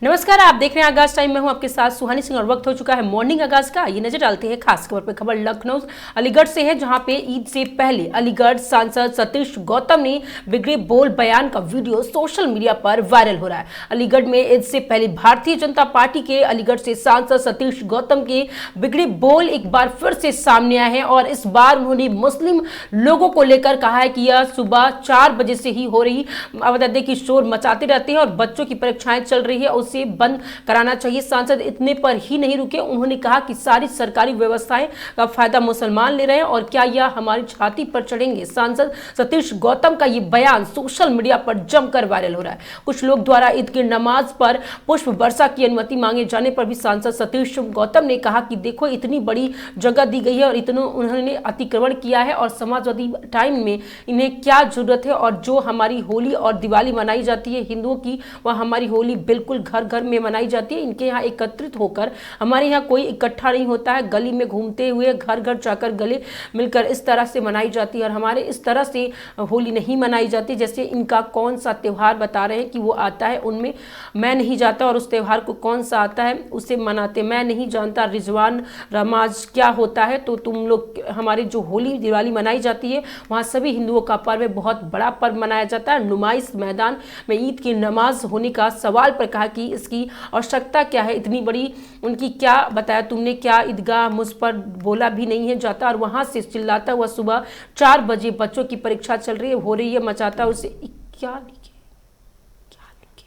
नमस्कार, आप देख रहे हैं आगाज टाइम में हूं आपके साथ सुहानी सिंह और वक्त हो चुका है मॉर्निंग आगाज का। ये नजर डालते हैं खास खबर पर। खबर लखनऊ अलीगढ़ से है, जहां पे ईद से पहले अलीगढ़ सांसद सतीश गौतम ने बिगड़े बोल बयान का वीडियो सोशल मीडिया पर वायरल हो रहा है। अलीगढ़ में ईद से पहले भारतीय जनता पार्टी के अलीगढ़ से सांसद सतीश गौतम के बिगड़े बोल एक बार फिर से सामने आए हैं और इस बार उन्होंने मुस्लिम लोगों को लेकर कहा है कि यह सुबह 4 बजे से ही हो रही बता दें कि शोर मचाते रहते हैं और बच्चों की परीक्षाएं चल रही है, उसे बंद कराना चाहिए। सांसद इतने पर ही नहीं रुके, उन्होंने कहा कि सारी सरकारी व्यवस्थाएं का फायदा मुसलमान ले रहे हैं और क्या यह हमारी छाती पर चढ़ेंगे। सांसद सतीश गौतम का यह बयान सोशल मीडिया पर जमकर वायरल हो रहा है। कुछ लोग द्वारा ईद की नमाज पर पुष्प वर्षा की अनुमति मांगे जाने पर भी सांसद सतीश गौतम ने कहा कि देखो, इतनी बड़ी जगह दी गई है और इतना उन्होंने अतिक्रमण किया है और समाजवादी टाइम में इन्हें क्या जरूरत है। और जो हमारी होली और दिवाली मनाई जाती है हिंदुओं की, वह हमारी होली बिल्कुल घर घर में मनाई जाती है। इनके यहाँ एकत्रित होकर, हमारे यहाँ कोई इकट्ठा नहीं होता है, गली में घूमते हुए घर घर जाकर गले मिलकर इस तरह से मनाई जाती है और हमारे इस तरह से होली नहीं मनाई जाती। जैसे इनका कौन सा त्यौहार बता रहे हैं कि वो आता है, उनमें मैं नहीं जाता और उस त्यौहार को कौन सा आता है उसे मनाते मैं नहीं जानता। रिजवान नमाज क्या होता है, तो तुम लोग हमारे जो होली दिवाली मनाई जाती है वहाँ सभी हिंदुओं का पर्व है, बहुत बड़ा पर्व मनाया जाता है। नुमाइश मैदान में ईद की नमाज होने का सवाल पर कहा कि इसकी आवश्यकता क्या है, इतनी बड़ी उनकी क्या बताया तुमने, क्या ईदगाह मुझ पर बोला भी नहीं है जाता और वहां से चिल्लाता हुआ सुबह 4 बजे बच्चों की परीक्षा चल रही है हो रही है मचाता उसे क्या लिखे क्या लिखे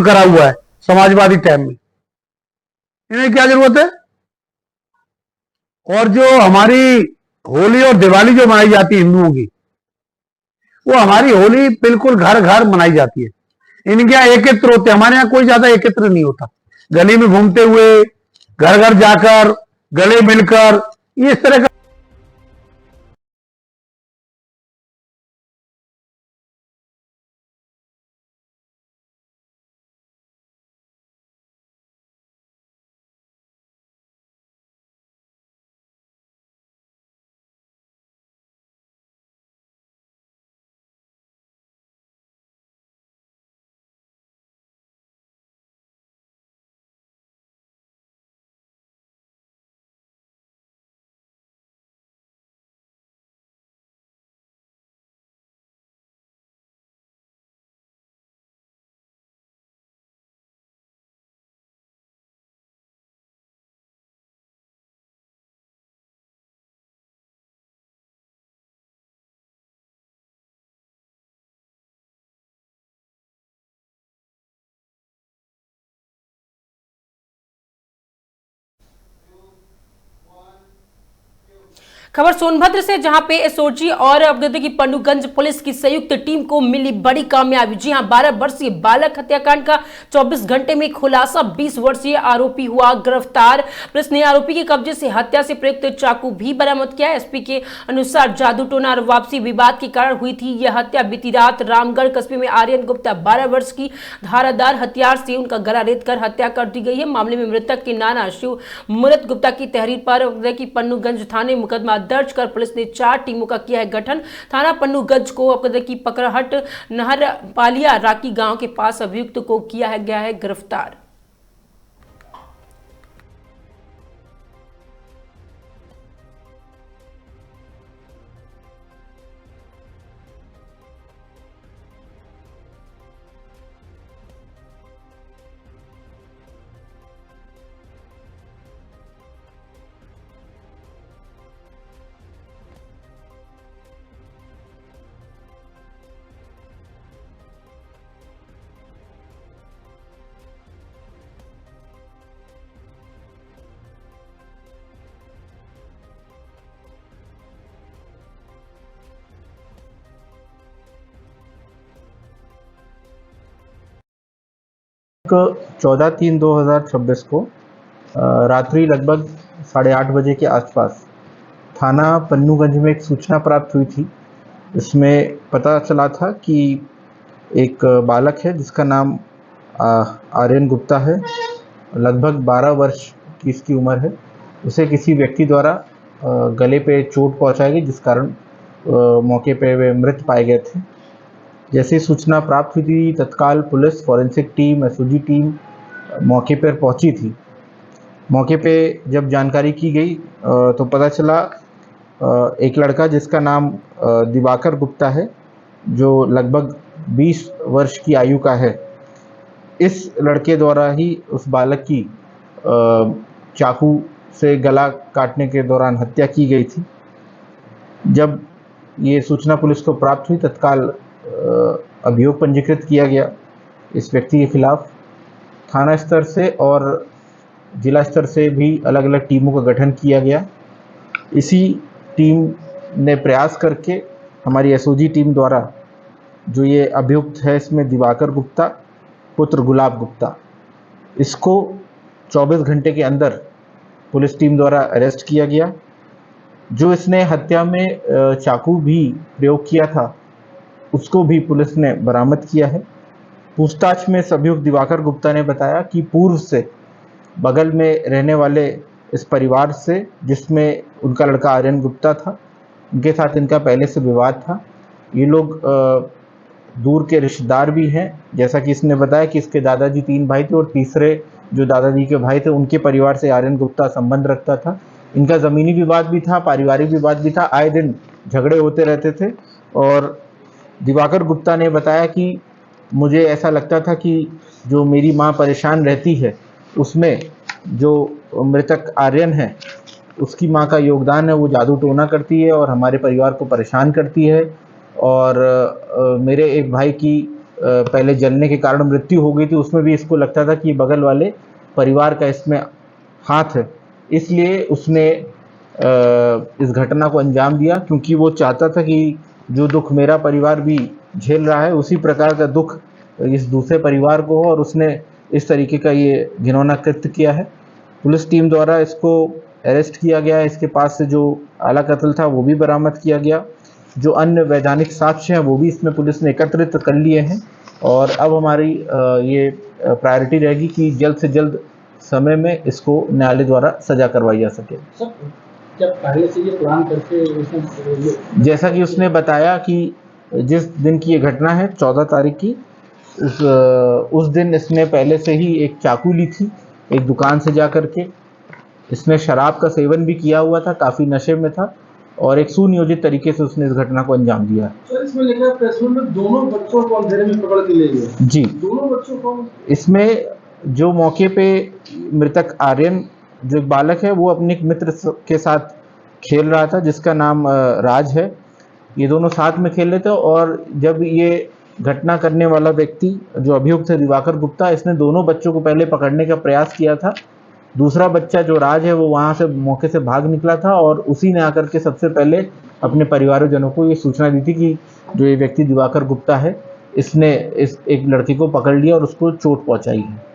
करा हुआ है समाजवादी टाइम में, इन्हें क्या जरूरत है। और जो हमारी होली और दिवाली जो मनाई जाती है हिंदुओं की, वो हमारी होली बिल्कुल घर घर मनाई जाती है। इनके यहाँ एकत्र होते हैं, हमारे यहाँ कोई ज्यादा एकत्र नहीं होता। गली में घूमते हुए, घर घर जाकर, गले मिलकर, ये इस तरह का खबर सोनभद्र से, जहां पे एसओजी और अवगत की पंडुगंज पुलिस की संयुक्त टीम को मिली बड़ी कामयाबी। जी हां, 12 वर्षीय बालक हत्याकांड का 24 घंटे में खुलासा, 20 वर्षीय आरोपी हुआ गिरफ्तार। पुलिस ने आरोपी के कब्जे से हत्या से प्रयुक्त चाकू भी बरामद किया। एसपी के अनुसार जादू टोना और वापसी विवाद के कारण हुई थी यह हत्या। बीती रात रामगढ़ कस्बे में आर्यन गुप्ता 12 वर्ष की धारादार हथियार से उनका गला रेत कर हत्या कर दी गई है। मामले में मृतक के नाना शिव मूरत गुप्ता की तहरीर पर पंडुगंज थाने मुकदमा दर्ज कर पुलिस ने 4 टीमों का किया है गठन। थाना पंडुगंज को की पकड़हट नहर पालिया राकी गांव के पास अभियुक्त को किया गया है गिरफ्तार। दिनांक 14/3/2026 को रात्रि लगभग 8:30 बजे के आसपास थाना पन्नूगंज में एक सूचना प्राप्त हुई थी। इसमें पता चला था कि एक बालक है जिसका नाम आर्यन गुप्ता है, लगभग 12 वर्ष की इसकी उम्र है। उसे किसी व्यक्ति द्वारा गले पे चोट पहुंचाई गई, जिस कारण मौके पे वे मृत पाए गए थे। जैसे ही सूचना प्राप्त हुई थी, तत्काल police, forensic team, SOG team मौके पर पहुंची थी। मौके पे जब जानकारी की गई तो पता चला एक लड़का जिसका नाम दिवाकर गुप्ता है, जो लगभग 20 वर्ष की आयु का है। इस लड़के द्वारा ही उस बालक की चाकू से गला काटने के दौरान हत्या की गई थी। जब ये सूचना पुलिस को प्राप्त हुई, तत्काल अभियोग पंजीकृत किया गया इस व्यक्ति के खिलाफ। थाना स्तर से और जिला स्तर से भी अलग अलग टीमों का गठन किया गया। इसी टीम ने प्रयास करके हमारी एसओजी टीम द्वारा जो ये अभियुक्त है, इसमें दिवाकर गुप्ता पुत्र गुलाब गुप्ता, इसको 24 घंटे के अंदर पुलिस टीम द्वारा अरेस्ट किया गया। जो इसने हत्या में चाकू भी प्रयोग किया था, उसको भी पुलिस ने बरामद किया है। पूछताछ में अभियुक्त दिवाकर गुप्ता ने बताया कि पूर्व से बगल में रहने वाले इस परिवार से, जिसमें उनका लड़का आर्यन गुप्ता था, उनके साथ इनका पहले से विवाद था। ये लोग दूर के रिश्तेदार भी हैं। जैसा कि इसने बताया कि इसके दादाजी 3 भाई थे और तीसरे जो दादाजी के भाई थे, उनके परिवार से आर्यन गुप्ता संबंध रखता था। इनका ज़मीनी विवाद भी था, पारिवारिक विवाद भी था, आए दिन झगड़े होते रहते थे। और दिवाकर गुप्ता ने बताया कि मुझे ऐसा लगता था कि जो मेरी माँ परेशान रहती है, उसमें जो मृतक आर्यन है, उसकी माँ का योगदान है। वो जादू टोना करती है और हमारे परिवार को परेशान करती है। और मेरे एक भाई की पहले जलने के कारण मृत्यु हो गई थी, उसमें भी इसको लगता था कि बगल वाले परिवार का इसमें हाथ है। इसलिए उसने इस घटना को अंजाम दिया, क्योंकि वो चाहता था कि जो दुख मेरा परिवार भी झेल रहा है, उसी प्रकार का दुख इस दूसरे परिवार को हो, और उसने इस तरीके का ये घिनौना कृत्य किया है। पुलिस टीम द्वारा इसको अरेस्ट किया गया। इसके पास से जो आला कत्ल था वो भी बरामद किया गया। जो अन्य वैधानिक साक्ष्य हैं वो भी इसमें पुलिस ने एकत्रित कर लिए हैं। और अब हमारी ये प्रायोरिटी रहेगी कि जल्द से जल्द समय में इसको न्यायालय द्वारा सजा करवाई जा सके। क्या पहले से ये प्लान करके, जैसा कि उसने बताया कि जिस दिन की ये घटना है 14 तारीख की, उस दिन इसने पहले से ही एक चाकू ली थी एक दुकान से जा करके। इसने शराब का सेवन भी किया हुआ था, काफ़ी नशे में था, और एक सुनियोजित तरीके से उसने इस घटना को अंजाम दिया। सर, इसमें लिखा है प्रेस में दोनों बच्चों को अंधेरे में पकड़ के ले गए। जी, दोनों बच्चों को। इसमें जो मौके पे मृतक आर्यन जो एक बालक है, वो अपने एक मित्र के साथ खेल रहा था जिसका नाम राज है। ये दोनों साथ में खेल रहे थे, और जब ये घटना करने वाला व्यक्ति जो अभियुक्त है दिवाकर गुप्ता, इसने दोनों बच्चों को पहले पकड़ने का प्रयास किया था। दूसरा बच्चा जो राज है, वो वहाँ से मौके से भाग निकला था, और उसी ने आकर के सबसे पहले अपने परिवारजनों को ये सूचना दी थी कि जो ये व्यक्ति दिवाकर गुप्ता है, इसने इस एक लड़के को पकड़ लिया और उसको चोट पहुँचाई है।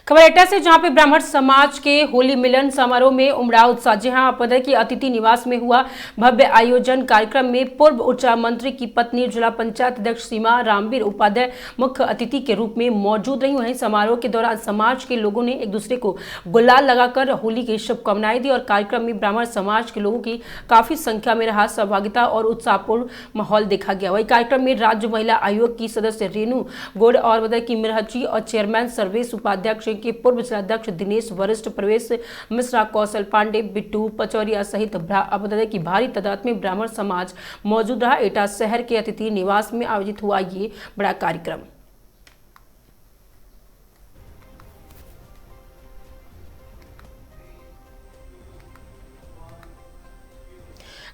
खबर एटा से, जहां पे ब्राह्मण समाज के होली मिलन समारोह में उमड़ा उत्साह। जी हां, आप पता है कि अतिथि निवास में हुआ भव्य आयोजन कार्यक्रम में पूर्व ऊर्जा मंत्री की पत्नी जिला पंचायत अध्यक्ष सीमा रामवीर उपाध्याय मुख्य अतिथि के रूप में मौजूद रही। वहीं समारोह के दौरान समाज के लोगों ने एक दूसरे को गुलाल लगाकर होली की शुभकामनाएं दी और कार्यक्रम में ब्राह्मण समाज के लोगों की काफी संख्या में रहा सहभागिता और उत्साहपूर्ण माहौल देखा गया। वही कार्यक्रम में राज्य महिला आयोग की सदस्य रेणु गौड़ और बताया कि मिरहची और चेयरमैन सर्वेश उपाध्यक्ष के पूर्व जिलाध्यक्ष दिनेश वरिष्ठ, प्रवेश मिश्रा, कौशल पांडे, बिट्टू पचौरिया सहित की भारी तादाद में ब्राह्मण समाज मौजूद रहा। एटा शहर के अतिथि निवास में आयोजित हुआ ये बड़ा कार्यक्रम।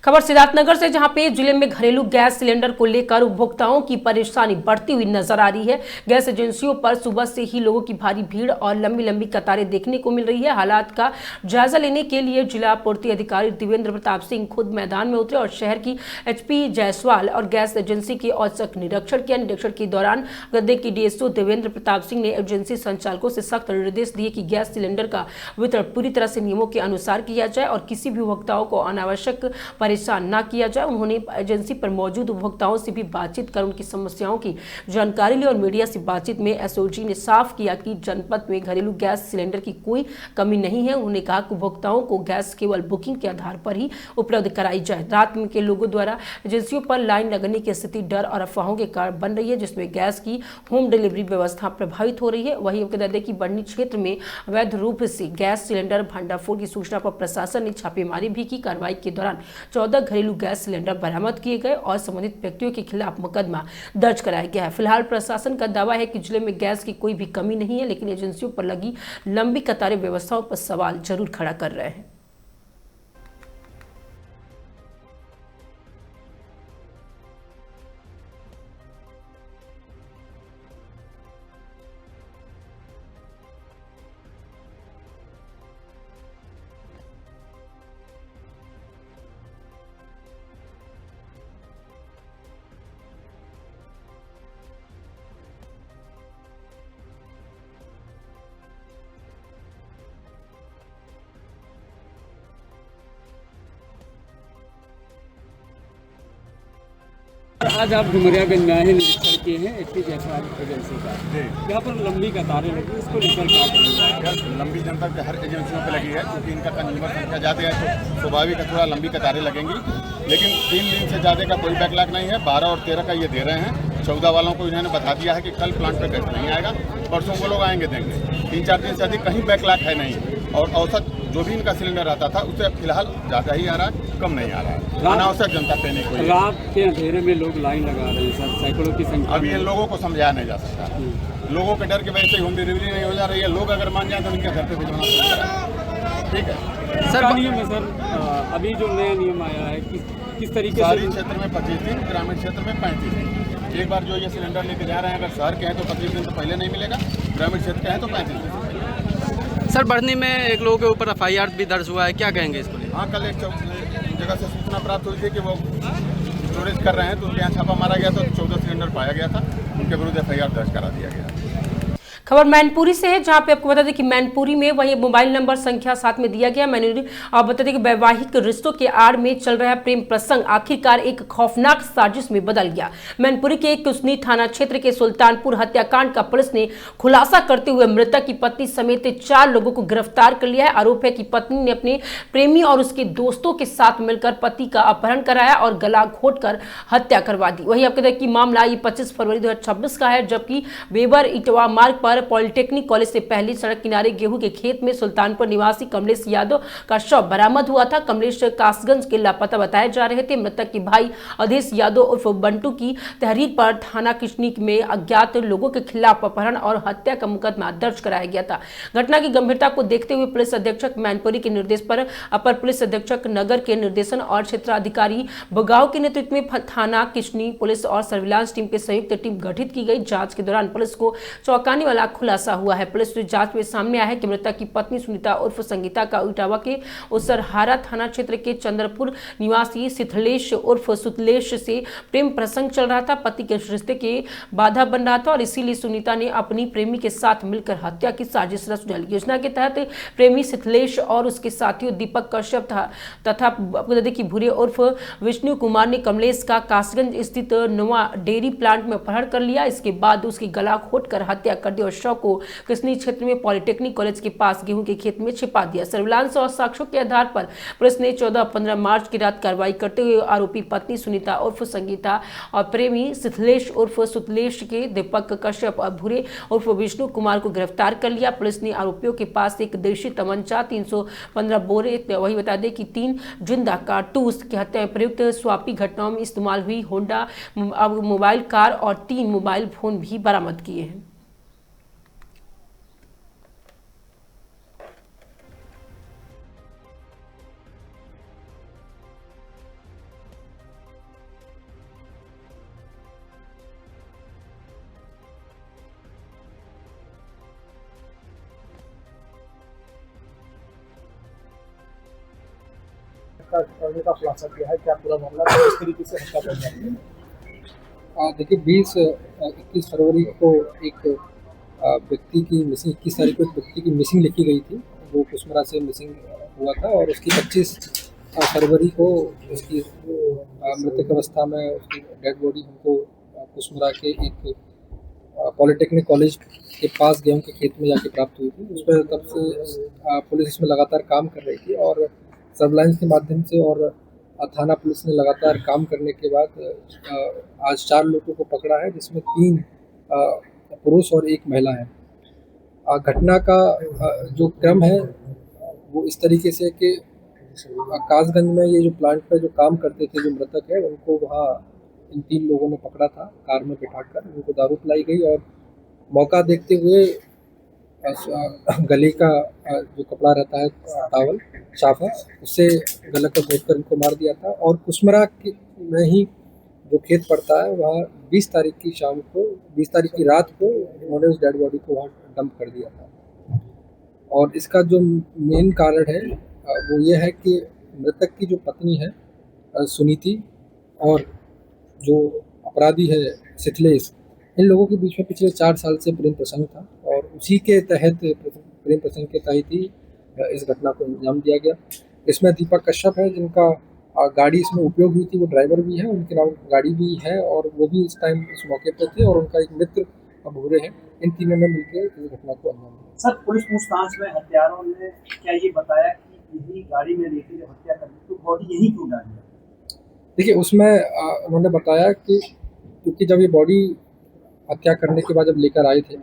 खबर सिद्धार्थनगर से, जहां पे जिले में घरेलू गैस सिलेंडर को लेकर उपभोक्ताओं की परेशानी बढ़ती हुई नजर आ रही है। गैस एजेंसियों पर सुबह से ही लोगों की भारी भीड़ और लंबी लंबी कतारें देखने को मिल रही है। हालात का जायजा लेने के लिए जिला आपूर्ति अधिकारी देवेंद्र प्रताप सिंह खुद मैदान में उतरे और शहर की एचपी जायसवाल और गैस एजेंसी के औचक निरीक्षण किया। निरीक्षण के दौरान गद्दे की डीएसओ देवेंद्र प्रताप सिंह ने एजेंसी संचालकों से सख्त निर्देश दिए कि गैस सिलेंडर का वितरण पूरी तरह से नियमों के अनुसार किया जाए और किसी भी उपभोक्ताओं को अनावश्यक परेशान ना किया जाए। उन्होंने एजेंसी पर मौजूद उपभोक्ताओं से भी बातचीत कर उनकी समस्याओं की जानकारी ली और मीडिया से बातचीत में एसओजी ने साफ किया कि जनपद में घरेलू गैस सिलेंडर की कोई कमी नहीं है। उन्होंने कहा कि उपभोक्ताओं को गैस केवल बुकिंग के आधार पर ही उपलब्ध कराई जाए। रात में के लोगों द्वारा एजेंसियों पर लाइन लगने की स्थिति डर और अफवाहों के कारण बन रही है, जिसमें गैस की होम डिलीवरी व्यवस्था प्रभावित हो रही है। वहीं उनके दादे की बढ़नी क्षेत्र में अवैध रूप से गैस सिलेंडर भंडाफोड़ की सूचना पर प्रशासन ने छापेमारी भी की। कार्रवाई के दौरान 14 घरेलू गैस सिलेंडर बरामद किए गए और संबंधित व्यक्तियों के खिलाफ मुकदमा दर्ज कराया गया है। फिलहाल प्रशासन का दावा है कि जिले में गैस की कोई भी कमी नहीं है, लेकिन एजेंसियों पर लगी लंबी कतारें व्यवस्थाओं पर सवाल जरूर खड़ा कर रहे हैं। आज आप डुमरियागंज में आए हैं, निरीक्षण किए हैं एसटी एजेंसी का। यहाँ पर लंबी कतारें लगी, इसको लेकर क्या करेंगे? लंबी जनता हर एजेंसियों पे लगी है, क्योंकि इनका कंज्यूमर संख्या ज़्यादा है तो स्वाभाविक है थोड़ा लंबी कतारें लगेंगी। लेकिन 3 दिन से ज़्यादा का कोई बैकलॉग नहीं है। 12 और 13 का ये दे रहे हैं। 14 वालों को इन्होंने बता दिया है कि कल प्लांट पे गैस नहीं आएगा, परसों वो लोग आएंगे देंगे। 3-4 दिन से अधिक कहीं बैकलॉग है नहीं। और औसत जो भी इनका सिलेंडर आता था उससे फिलहाल ज़्यादा ही आ रहा है, कम नहीं आ रहा है। अनावश्यक जनता पे नहीं कोई। रात के अंधेरे में लोग लाइन लगा रहे हैं सर, सैकड़ों की संख्या। अब ये लोगों को समझाया नहीं जा सकता। लोगों के डर की वजह से होम डिलीवरी नहीं हो जा रही है। लोग अगर मान जाए तो उनके घर पे भिजवाना पड़ेगा। ठीक है सर, नियम है सर, अभी जो नया नियम आया है किस तरीके शहरी से? क्षेत्र में 25 दिन, ग्रामीण क्षेत्र में 35 दिन। एक बार जो ये सिलेंडर लेके जा रहे हैं, अगर शहर के हैं तो 25 दिन से पहले नहीं मिलेगा, ग्रामीण क्षेत्र के हैं तो 35 दिन से पहले। सर, बढ़नी में एक लोगों के ऊपर एफआईआर भी दर्ज हुआ है, क्या कहेंगे इसको? हाँ, कल एक जगह से सूचना प्राप्त हुई थी कि वो स्टोरेज कर रहे हैं, तो उनके यहाँ छापा मारा गया था, 14 सिलेंडर पाया गया था। उनके विरुद्ध एफआईआर दर्ज करा दिया गया। खबर मैनपुरी से है, जहां पे आपको बता दें कि मैनपुरी में वही मोबाइल नंबर संख्या साथ में दिया गया। मैनपुरी आप बता दें कि वैवाहिक रिश्तों के आड़ में चल रहा प्रेम प्रसंग आखिरकार एक खौफनाक साजिश में बदल गया। मैनपुरी के कुसनी थाना क्षेत्र के सुल्तानपुर हत्याकांड का पुलिस ने खुलासा करते हुए मृतक की पत्नी समेत 4 लोगों को गिरफ्तार कर लिया है। आरोप है कि पत्नी ने अपने प्रेमी और उसके दोस्तों के साथ मिलकर पति का अपहरण कराया और गला घोंटकर हत्या करवा दी। वही आपको कि मामला ये 25 फरवरी 2026 का है, जबकि वेबर इटवा मार्ग पर पॉलिटेक्निक कॉलेज से पहली सड़क किनारे गेहूं के खेत में सुल्तानपुर निवासी कमलेश यादव का शव बरामद हुआ था। कमलेश कासगंज के लापता बताए जा रहे थे। मृतक के भाई अधेश यादव उर्फ बंटू की तहरीर पर थाना किशनी में अज्ञात लोगों के खिलाफ अपहरण और हत्या का मुकदमा दर्ज कराया गया था। घटना की गंभीरता को देखते हुए पुलिस अधीक्षक मैनपुरी के निर्देश पर अपर पुलिस अधीक्षक नगर के निर्देशन और क्षेत्राधिकारी बगाव के नेतृत्व में थाना किशनी पुलिस और सर्विलांस टीम की संयुक्त टीम गठित की गई। जांच के दौरान पुलिस को चौंकाने वाला खुलासा हुआ है। पुलिस की जांच में सामने आया है कि मृतक की पत्नी सुनीता उर्फ संगीता का इटावा के उसरहारा थाना क्षेत्र के चंद्रपुर निवासी सिथलेश उर्फ सुतलेश से प्रेम प्रसंग चल रहा था। पति के रिश्ते के बाधा बन रहा था और इसीलिए सुनीता ने अपनी प्रेमी के साथ मिलकर हत्या की साजिश रच डाली। योजना के तहत प्रेमी सिथलेश और उसके साथियों दीपक कश्यप तथा भूरे उर्फ विष्णु कुमार ने कमलेश का कासगंज स्थित नवा डेयरी प्लांट में अपहरण कर लिया। इसके बाद उसकी गला घोंटकर हत्या कर दी और शव को किसनी क्षेत्र में पॉलिटेक्निक कॉलेज के पास गेहूं के खेत में छिपा दिया। सर्विलांस और साक्ष्यों के आधार पर पुलिस ने 14-15 मार्च की रात कार्रवाई करते हुए आरोपी पत्नी सुनीता उर्फ संगीता और प्रेमी सिथलेश उर्फ सुतलेश के दीपक कश्यप और भूरे उर्फ विष्णु कुमार को गिरफ्तार कर लिया। पुलिस ने आरोपियों के पास एक देशी तमंचा 315 बोरे, वही बता दें कि 3 जिंदा कारतूस की हत्या में प्रयुक्त स्वापी घटनाओं में इस्तेमाल हुई होंडा मोबाइल कार और 3 मोबाइल फोन भी बरामद किए हैं। करने का खुलासा किया है, क्या पूरा मामला किस तरीके से हत्या कर जाती है? देखिए 21 फरवरी को एक व्यक्ति की मिसिंग, 21 तारीख को एक व्यक्ति की मिसिंग लिखी गई थी। वो कुशमरा से मिसिंग हुआ था और उसकी 25 फरवरी को उसकी मृतक अवस्था में उसकी डेड बॉडी हमको कुशमरा के एक पॉलिटेक्निक कॉलेज के पास गेहूं के खेत में जाके प्राप्त हुई थी। उस पर तब से पुलिस इसमें लगातार काम कर रही थी और सर्विलांस के माध्यम से और थाना पुलिस ने लगातार काम करने के बाद आज 4 लोगों को पकड़ा है, जिसमें 3 पुरुष और 1 महिला है। घटना का जो क्रम है वो इस तरीके से कि कासगंज में ये जो प्लांट पर जो काम करते थे जो मृतक है, उनको वहाँ इन 3 लोगों ने पकड़ा था, कार में बिठाकर उनको दारू पिलाई गई और मौका देखते हुए गले का जो कपड़ा रहता है टावल साफा, उससे गले को देखकर इनको मार दिया था। और कुशमरा में ही जो खेत पड़ता है वहाँ 20 तारीख की शाम को 20 तारीख की रात को उन्होंने उस डेड बॉडी को वहाँ डंप कर दिया था। और इसका जो मेन कारण है वो ये है कि मृतक की जो पत्नी है सुनीति और जो अपराधी है शिथलेश, इन लोगों के बीच में पिछले 4 साल से प्रेम प्रसंग था और उसी के तहत प्रेम प्रसंग के तहत ही इस घटना को अंजाम दिया गया। इसमें दीपक कश्यप है जिनका गाड़ी इसमें उपयोग हुई थी, वो ड्राइवर भी है, उनके नाम गाड़ी भी है और वो भी इस टाइम इस मौके पर थे और उनका एक मित्र भूरे हैं। इन तीनों ने मिलकर इस घटना को अंजाम दिया। सर, पुलिस पूछताछ में हत्यारों ने क्या ये बताया कि यही गाड़ी में लेके जब हत्या कर दी तो बॉडी यही क्यों डाली? देखिए, उसमें उन्होंने बताया कि क्योंकि जब ये बॉडी हत्या करने के बाद जब लेकर आए थे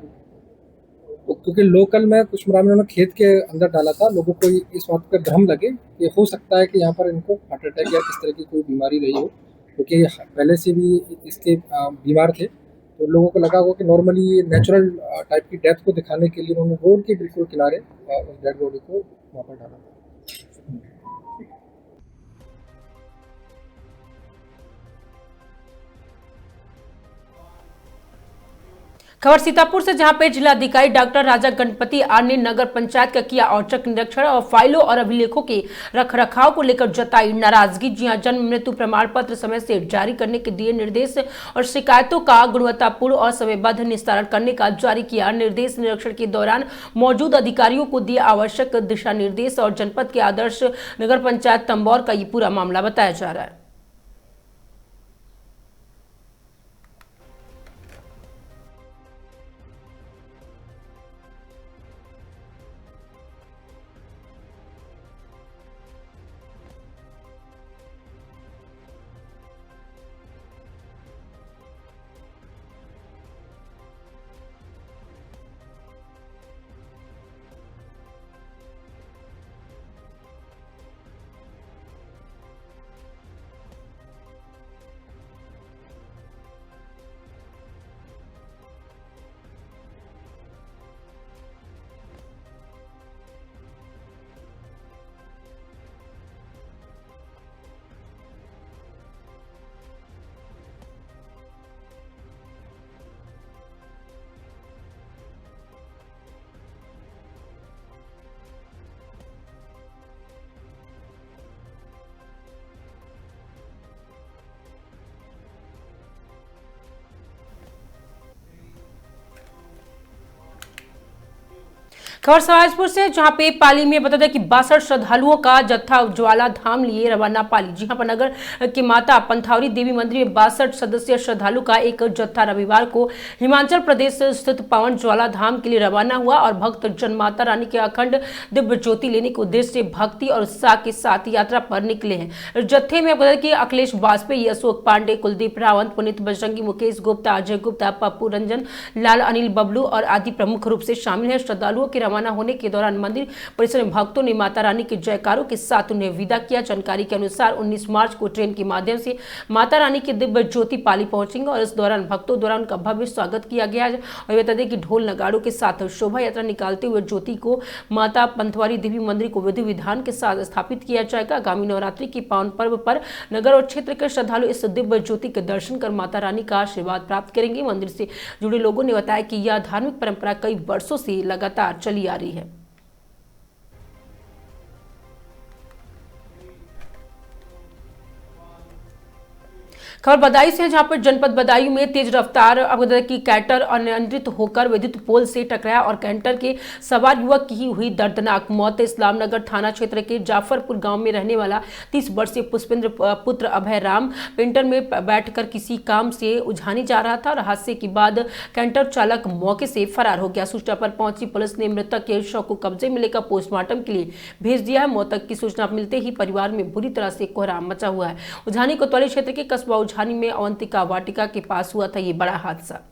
तो क्योंकि लोकल में कुशमरा में उन्होंने खेत के अंदर डाला था, लोगों को इस बात का भ्रम लगे कि हो सकता है कि यहाँ पर इनको हार्ट अटैक या किस तरह की कोई बीमारी रही हो, क्योंकि पहले से भी इसके बीमार थे। तो लोगों को लगा होगा कि नॉर्मली ये नेचुरल टाइप की डेथ को दिखाने के लिए उन्होंने रोड के बिल्कुल किनारे उस डेड बॉडी को वहाँ पर डाला था। खबर सीतापुर से, जहां पे जिलाधिकारी डॉक्टर राजा गणपति आर ने नगर पंचायत का किया औचक निरीक्षण और फाइलों और अभिलेखों के रखरखाव को लेकर जताई नाराजगी। जी हां, जन्म मृत्यु प्रमाण पत्र समय से जारी करने के दिए निर्देश और शिकायतों का गुणवत्तापूर्ण और समयबद्ध निस्तारण करने का जारी किया निर्देश। निरीक्षण के दौरान मौजूद अधिकारियों को दिए आवश्यक दिशा निर्देश और जनपद के आदर्श नगर पंचायत तंबौर का ये पूरा मामला बताया जा रहा है। खबर सवाजपुर से, जहां पे पाली में बता दें कि 62 श्रद्धालुओं का जत्था ज्वाला धाम लिए रवाना पाली। जी हां, पर नगर की माता पंथावरी देवी मंदिर में 62 सदस्यीय श्रद्धालु का एक जत्था रविवार को हिमाचल प्रदेश स्थित पावन ज्वाला धाम के लिए रवाना हुआ और भक्त जन माता रानी के अखंड दिव्य ज्योति लेने के उद्देश्य से भक्ति और उत्साह के साथ यात्रा पर निकले हैं। जत्थे में बता दें कि अखिलेश वाजपेयी, अशोक पांडे, कुलदीप रावत, पुनीत बजरंगी, मुकेश गुप्ता, अजय गुप्ता, पप्पू रंजन लाल, अनिल बबलू और आदि प्रमुख रूप से शामिल हैं। श्रद्धालुओं के रवाना होने के दौरान मंदिर परिसर में भक्तों ने माता रानी के जयकारों के साथ उन्हें विदा किया। जानकारी के अनुसार 19 मार्च को ट्रेन के माध्यम से माता रानी की दिव्य ज्योति पाली पहुंचेंगे और इस दौरान भक्तों द्वारा उनका भव्य स्वागत किया गया है। और बता दें कि ढोल नगाड़ों के साथ शोभा यात्रा निकालते हुए ज्योति को माता पंथवारी देवी मंदिर को विधि विधान के साथ स्थापित किया जाएगा। आगामी नवरात्रि के पावन पर्व पर नगर और क्षेत्र के श्रद्धालु इस दिव्य ज्योति के दर्शन कर माता रानी का आशीर्वाद प्राप्त करेंगे। मंदिर से जुड़े लोगों ने बताया कि यह धार्मिक परंपरा कई वर्षों से लगातार चली आ रही है। खबर बदायूं से है, जहां पर जनपद बदायूं में तेज रफ्तार की कैंटर अनियंत्रित होकर विद्युत पोल से टकराया और कैंटर के सवार युवक की हुई दर्दनाक मौत। इस्लामनगर थाना क्षेत्र के जाफरपुर गांव में रहने वाला 30 वर्षीय पुष्पेंद्र पुत्र अभय राम पेंटर में बैठकर किसी काम से उझानी जा रहा था और हादसे के बाद कैंटर चालक मौके से फरार हो गया। सूचना पर पहुंची पुलिस ने मृतक के शव को कब्जे में लेकर पोस्टमार्टम के लिए भेज दिया है। मौत की सूचना मिलते ही परिवार में बुरी तरह से कोहराम मचा हुआ है। उझानी कोतवाली क्षेत्र के कस्बा उझानी में अवंतिका वाटिका के पास हुआ था ये बड़ा हादसा।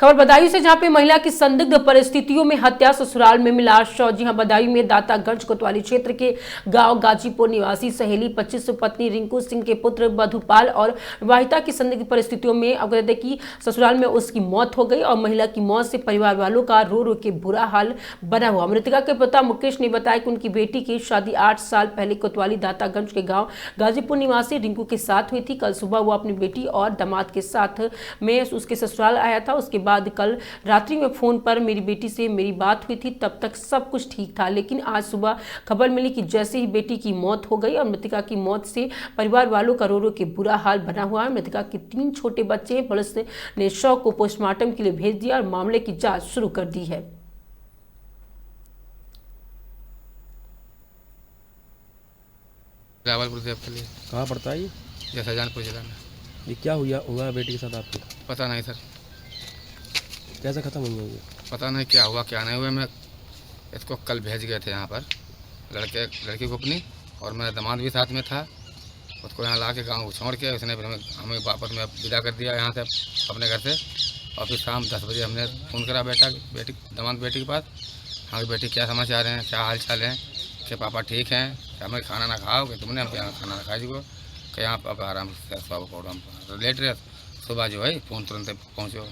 खबर बदायूं से, जहां पे महिला की संदिग्ध परिस्थितियों में हत्या, ससुराल में मिला शव। जी हां, बदायूं में दातागंज कोतवाली क्षेत्र के गांव गाजीपुर निवासी सहेली 25 पत्नी रिंकू सिंह के पुत्र मधुपाल और विवाहिता की संदिग्ध परिस्थितियों में अवगत की ससुराल में उसकी मौत हो गई और महिला की मौत से परिवार वालों का रो रो के बुरा हाल बना हुआ। मृतका के पिता मुकेश ने बताया कि उनकी बेटी की शादी 8 साल पहले कोतवाली दातागंज के गाँव गाजीपुर निवासी रिंकू के साथ हुई थी। कल सुबह वो अपनी बेटी और दामाद के साथ में उसके ससुराल आया था। उसके बाद कल रात्रि में फोन पर मेरी बेटी से मेरी बात हुई थी, तब तक सब कुछ ठीक था, लेकिन आज सुबह खबर मिली कि जैसे ही बेटी की मौत हो गई और मृतका की मौत से परिवार वालों का रो रो के बुरा हाल बना हुआ है। मृतका के 3 छोटे बच्चे हैं। पुलिस ने शव को पोस्टमार्टम के लिए भेज दिया और मामले की जांच शुरू कर दी है। रावलपुर से आपके लिए कहाँ पड़ता है ये? शाहजहानपुर जिला में। ये क्या हुआ बेटी के साथ आपके? पता नहीं सर, कैसे खत्म हुई है ये? पता नहीं क्या हुआ क्या नहीं हुआ। मैं इसको कल भेज गए थे यहाँ पर लड़की को अपनी, और मेरा दामाद भी साथ में था। उसको यहाँ ला के गाँव को छोड़ के उसने फिर हमें वापस में विदा कर दिया यहाँ से अपने घर से। और फिर शाम 10 बजे हमने फ़ोन करा बेटी दामाद बेटी के पास, हाँ बेटी क्या समाचार हैं, क्या हाल चाल हैं, कि पापा ठीक हैं, क्या हमें खाना ना खाओ, कि तुमने हम यहाँ खाना ना खाई को कि यहाँ अब आराम से हम लेट रहे। सुबह जो है फ़ोन तुरंत पहुँचो।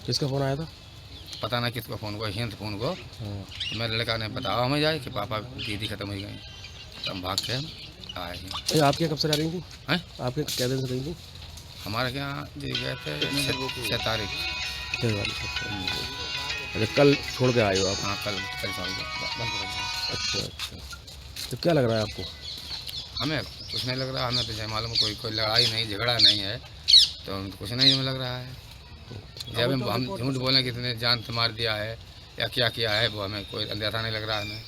किसका फ़ोन आया था? पता नहीं किसको फ़ोन को, हिंद फ़ोन को। तो मेरे लड़का ने बताया हमें जाए कि पापा दीदी खत्म हो गई। तो हम भाग के आए हैं। आपके कब से रह रही थी? हैं? आपके क्या दिन से रही थी? हमारे यहाँ जी गए थे 6 तारीख। अच्छा, कल छोड़ के आए हो आप? हाँ, कल छोड़ के। अच्छा, तो क्या लग रहा है आपको? हमें कुछ नहीं लग रहा। हमें तो जय मालूम कोई लड़ाई नहीं, झगड़ा नहीं है, तो कुछ नहीं हमें लग रहा है। जब हम झूठ बोलें कि इसने जान से मार दिया है या क्या किया है, वो हमें कोई अंदेशा नहीं लग रहा है हमें।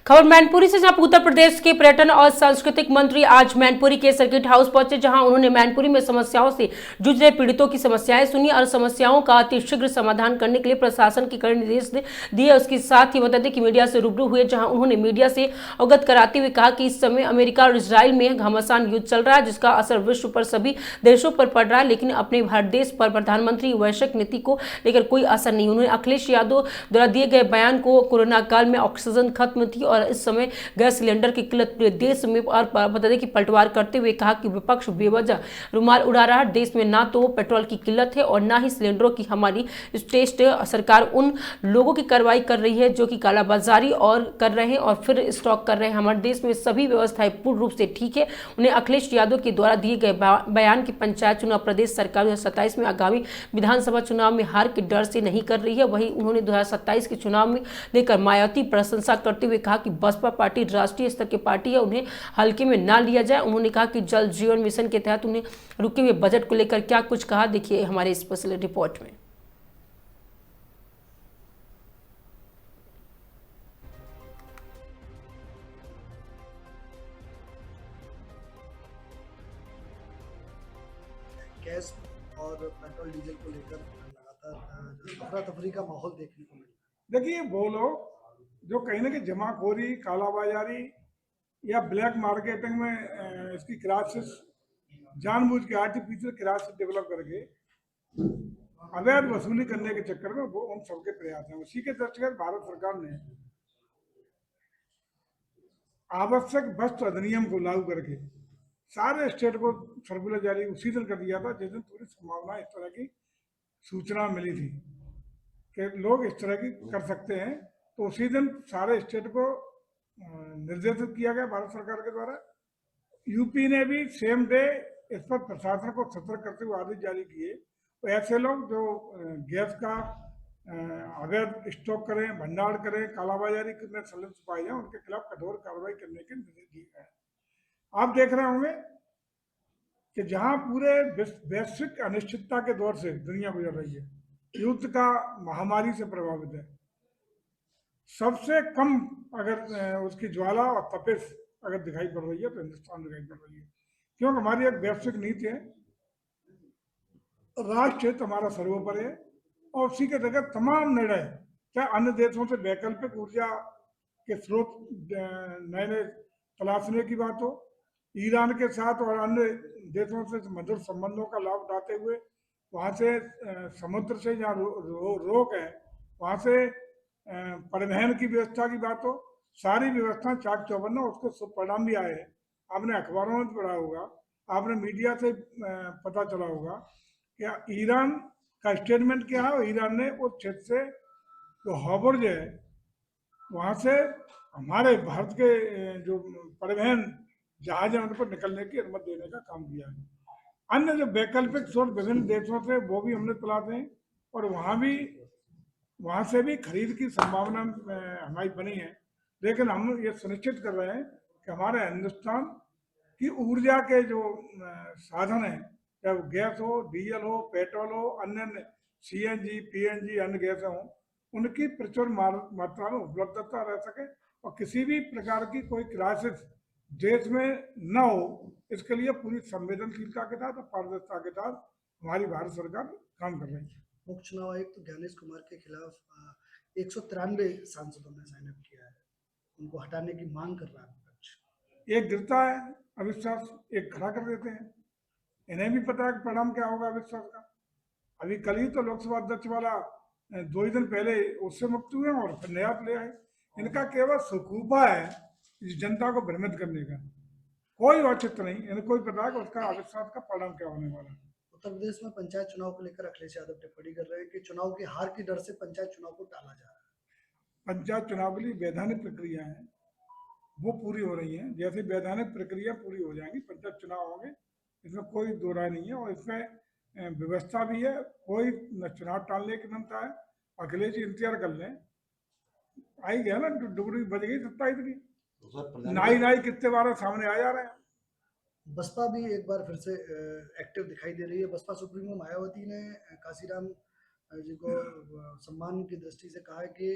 खबर मैनपुरी से, जहां उत्तर प्रदेश के पर्यटन और सांस्कृतिक मंत्री आज मैनपुरी के सर्किट हाउस पहुंचे, जहां उन्होंने मैनपुरी में समस्याओं से जूझ रहे पीड़ितों की समस्याएं सुनी और समस्याओं का अतिशीघ्र समाधान करने के लिए प्रशासन के कड़े निर्देश दिए। उसके साथ ही बता दें कि मीडिया से रूबरू हुए, जहां उन्होंने मीडिया से अवगत कराते हुए कहा कि इस समय अमेरिका और इजराइल में घमासान युद्ध चल रहा है, जिसका असर विश्व पर सभी देशों पर पड़ रहा है, लेकिन अपने भारत देश पर प्रधानमंत्री वैश्विक नीति को लेकर कोई असर नहीं। उन्होंने अखिलेश यादव द्वारा दिए गए बयान को कोरोना काल में ऑक्सीजन खत्म थी और इस समय गैस सिलेंडर की किल्लत पूरे देश में, और बता दें कि पलटवार करते हुए कहा कि विपक्ष बेवजह रुमाल उड़ा रहा है। देश में ना तो पेट्रोल की किल्लत है और ना ही सिलेंडरों की। हमारी टेस्ट सरकार उन लोगों की कार्रवाई कर रही है जो कि कालाबाजारी और कर रहे हैं और फिर स्टॉक कर रहे हैं। हमारे देश में सभी व्यवस्थाएं पूर्ण रूप से ठीक है। उन्हें अखिलेश यादव के द्वारा दिए गए बयान की पंचायत चुनाव प्रदेश सरकार 2027 में आगामी विधानसभा चुनाव में हार के डर से नहीं कर रही है। वहीं उन्होंने 2027 के चुनाव में लेकर मायावती प्रशंसा करते हुए कहा कि बसपा पार्टी राष्ट्रीय स्तर की पार्टी है, उन्हें हल्के में ना लिया जाए। उन्होंने कहा कि जल जीवन मिशन के तहत उन्हें रुके हुए बजट को लेकर क्या कुछ कहा, देखिए हमारे स्पेशल रिपोर्ट में। गैस और पेट्रोल डीजल को लेकर लगातार अफरा तफरी का माहौल देखने को मिला। देखिए, वो लोग जो कहीं ना कहीं जमाखोरी, कालाबाजारी या ब्लैक मार्केटिंग में इसकी क्राइसिस जानबूझ के आर्टिफिशियल क्राइसिस डेवलप करके अवैध वसूली करने के चक्कर में वो उन सबके प्रयास हैं। उसी के दृष्टिगत भारत सरकार ने आवश्यक वस्तु अधिनियम को लागू करके सारे स्टेट को सर्कुलर जारी उसी दिन कर दिया था जिस दिन पूरी संभावना इस तरह की सूचना मिली थी कि लोग इस तरह की कर सकते हैं। तो उसी दिन सारे स्टेट को निर्देशित किया गया भारत सरकार के द्वारा। यूपी ने भी सेम डे इस पर प्रशासन को सतर्क करते हुए आदेश जारी किए तो ऐसे लोग जो गैस का अवैध स्टॉक करें, भंडार करें, कालाबाजारी करने संलिप्त पाए जाए, उनके खिलाफ कठोर कार्रवाई करने के निर्देश दिए गए हैं। आप देख रहे होंगे कि जहां पूरे वैश्विक अनिश्चितता के दौर से दुनिया गुजर रही है, युद्ध का महामारी से प्रभावित है, सबसे कम अगर उसकी ज्वाला और तपिश अगर दिखाई पड़ रही है तो हिंदुस्तान दिखाई पड़ रही है, क्योंकि हमारी एक वैश्विक नीति है, राष्ट्र हित हमारा सर्वोपरि है, और उसी के तहत तमाम निर्णय, चाहे अन्य देशों से वैकल्पिक ऊर्जा के स्रोत नए नए तलाशने की बात हो, ईरान के साथ और अन्य देशों से मधुर संबंधों का लाभ उठाते हुए वहाँ से समुद्र से जहाँ रोक है वहाँ से परिवहन की व्यवस्था की बात हो, सारी व्यवस्था चाक चौबंद हो, उसके सुपरिणाम भी आए हैं। आपने अखबारों में पढ़ा होगा, आपने मीडिया से पता चला होगा कि ईरान का स्टेटमेंट क्या है। ईरान ने उस क्षेत्र से जो हॉबर्ज है वहाँ से हमारे भारत के जो परिवहन जहाज है उन पर निकलने की अनुमति देने का काम किया है। अन्य जो वैकल्पिक स्रोत विभिन्न देशों से वो भी हमने तलाशे हैं, और वहाँ से भी खरीद की संभावना हमारी बनी है। लेकिन हम ये सुनिश्चित कर रहे हैं कि हमारे हिंदुस्तान की ऊर्जा के जो साधन हैं, चाहे वो गैस हो, डीजल हो, पेट्रोल हो, अन्य सीएनजी, पीएनजी, अन्य गैस हो, उनकी प्रचुर मात्रा में उपलब्धता रह सके और किसी भी प्रकार की कोई क्राइसिस देश में न हो, इसके लिए पूरी संवेदनशीलता के साथ और पारदर्शिता के साथ हमारी भारत सरकार काम कर रही है। मुख्य चुनाव आयुक्त ज्ञानेश कुमार के खिलाफ 193 सांसदों ने साइन अप किया है, उनको हटाने की मांग कर रहा है विपक्ष। एक गिरता है अविश्वास, एक खड़ा कर देते हैं। इन्हें भी पता है कि परिणाम क्या होगा अविश्वास का। अभी कल ही तो लोकसभा अध्यक्ष वाला 2 ही दिन पहले उससे मुक्त हुए और फिर नया ले आए। इनका केवल सुकूफा है इस जनता को भ्रमित करने का, कोई औचित्य नहीं। इनको कोई पता है कि उसका अविश्वास का परिणाम क्या होने वाला है। उत्तर प्रदेश में पंचायत चुनाव को लेकर अखिलेश यादव टिप्पणी कर रहे हैं कि चुनाव की हार की डर से पंचायत चुनाव को टाला जा रहा है। पंचायत चुनाव के लिए वैधानिक प्रक्रिया है, वो पूरी हो रही है। जैसे वैधानिक प्रक्रिया पूरी हो जाएंगी पंचायत चुनाव होंगे, इसमें कोई दो राय नहीं है। और इसमें व्यवस्था भी है, कोई न चुनाव टालने की क्षमता है। अखिलेश जी इंतजार कर लें, आई गया ना, डुबरी बज गई 27 की, नाई कितने बार सामने आ जा रहे हैं। बसपा भी एक बार फिर से एक्टिव दिखाई दे रही है। बसपा सुप्रीमो मायावती ने काशीराम जी को सम्मान की दृष्टि से कहा है कि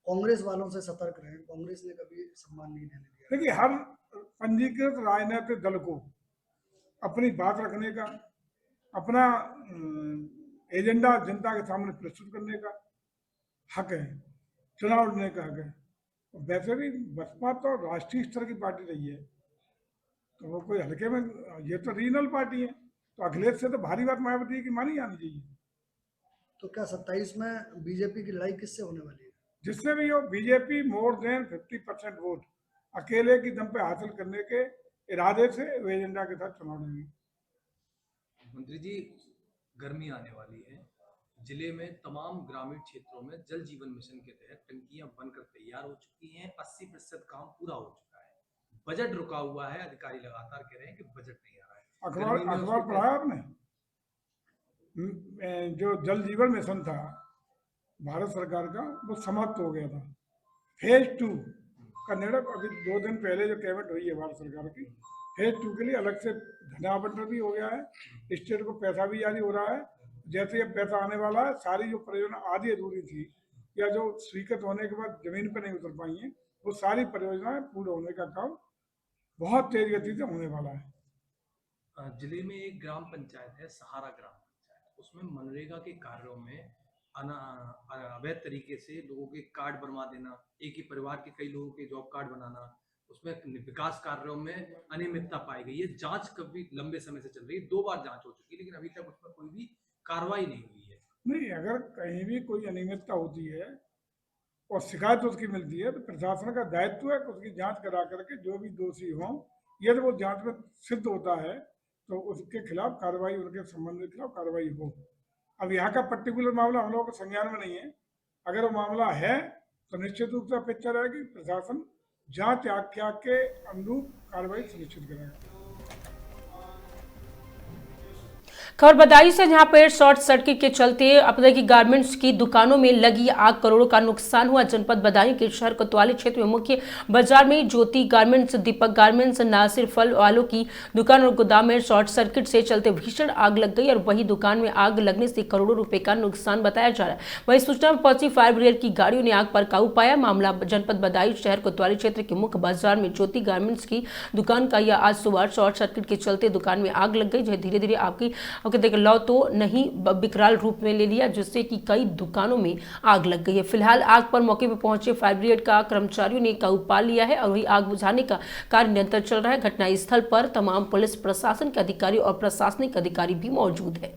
कांग्रेस वालों से सतर्क रहें, कांग्रेस ने कभी सम्मान नहीं देने दिया। देखिए, हर पंजीकृत राजनीतिक दल को अपनी बात रखने का, अपना एजेंडा जनता के सामने प्रस्तुत करने का हक है, चुनाव लड़ने का हक है। वैसे भी बसपा तो राष्ट्रीय स्तर की पार्टी रही है, तो वो कोई हल्के में, ये तो रीजनल पार्टी है, तो अखिलेश से तो भारी बात मायावती की मानी जानी चाहिए। तो क्या 27 में बीजेपी की लड़ाई किससे होने वाली है? जिससे भी हो, बीजेपी मोर देन 50% वोट अकेले की दम पे हासिल करने के इरादे से एजेंडा के साथ चुनाव लड़ेंगे। मंत्री जी, गर्मी आने वाली है, जिले में तमाम ग्रामीण क्षेत्रों में जल जीवन मिशन के तहत टंकियां बनकर तैयार हो चुकी हैं, 80% काम पूरा हो चुका है, बजट रुका हुआ है। अधिकारी लगातार कह रहे हैं कि बजट नहीं आ रहा है। अखबार पढ़ा आपने? जो जल जीवन मिशन था भारत सरकार का, वो समाप्त हो गया था। फेज 2 का निर्णय अभी 2 दिन पहले जो कैबिनेट हुई है भारत सरकार की, फेज 2 के लिए अलग से धनावंटन भी हो गया है, स्टेट को पैसा भी जारी हो रहा है। जैसे ये पैसा आने वाला है, सारी जो परियोजना आधी अधूरी थी या जो स्वीकृत होने के बाद जमीन पर नहीं उतर पाई है, वो सारी परियोजनाएं पूरा होने का काम बहुत तेज गति से होने वाला है। जिले में एक ग्राम पंचायत है, सहारा ग्राम पंचायत, उसमें मनरेगा के कार्यों में अवैध तरीके से लोगों के कार्ड बनवा देना, एक ही परिवार के कई लोगों के जॉब कार्ड बनाना, उसमें विकास कार्यों में अनियमितता पाई गई है। जांच कभी लंबे समय से चल रही है, 2 बार जांच हो चुकी है, लेकिन अभी तक उस पर कोई भी कार्रवाई नहीं हुई है। नहीं, अगर कहीं भी कोई अनियमितता होती है और शिकायत उसकी मिलती है, तो प्रशासन का दायित्व है कि उसकी जांच करा करके जो भी दोषी हों, यदि वो जांच में सिद्ध होता है तो उसके खिलाफ कार्रवाई, उनके संबंध के खिलाफ कार्रवाई हो। अब यहाँ का पर्टिकुलर मामला हम लोगों के संज्ञान में नहीं है। अगर वो मामला है तो निश्चित रूप से अपेक्षा रहेगी प्रशासन जांच आख्या के अनुरूप कार्रवाई सुनिश्चित करेगा। खबर बदायूं से, जहां पर शॉर्ट सर्किट के चलते अपने की गारमेंट्स की दुकानों में लगी आग, करोड़ों का नुकसान हुआ। जनपद बदायूं के शहर कोतवाली क्षेत्र में मुख्य बाजार में ज्योति गारमेंट्स, दीपक गारमेंट्स, नासिर फल वालों की दुकान और गोदाम में शॉर्ट सर्किट से चलते भीषण आग लग गई और वही दुकान में आग लगने से करोड़ों रुपए का नुकसान बताया जा रहा है। वही सूचना में पहुंची फायर ब्रिगेड की गाड़ियों ने आग पर काबू पाया। मामला जनपद बदायूं शहर कोतवाली क्षेत्र के मुख्य बाजार में ज्योति गारमेंट्स की दुकान का यह आज सुबह शॉर्ट सर्किट के चलते दुकान में आग लग गई, जो धीरे धीरे आपकी देख लो तो नहीं विकराल रूप में ले लिया, जिससे कि कई दुकानों में आग लग गई है। फिलहाल आग पर मौके पर पहुंचे फायर ब्रिगेड का कर्मचारियों ने काबू पा लिया है और वही आग बुझाने का कार्य निरंतर चल रहा है। घटनास्थल पर तमाम पुलिस प्रशासन के अधिकारी और प्रशासनिक अधिकारी भी मौजूद है।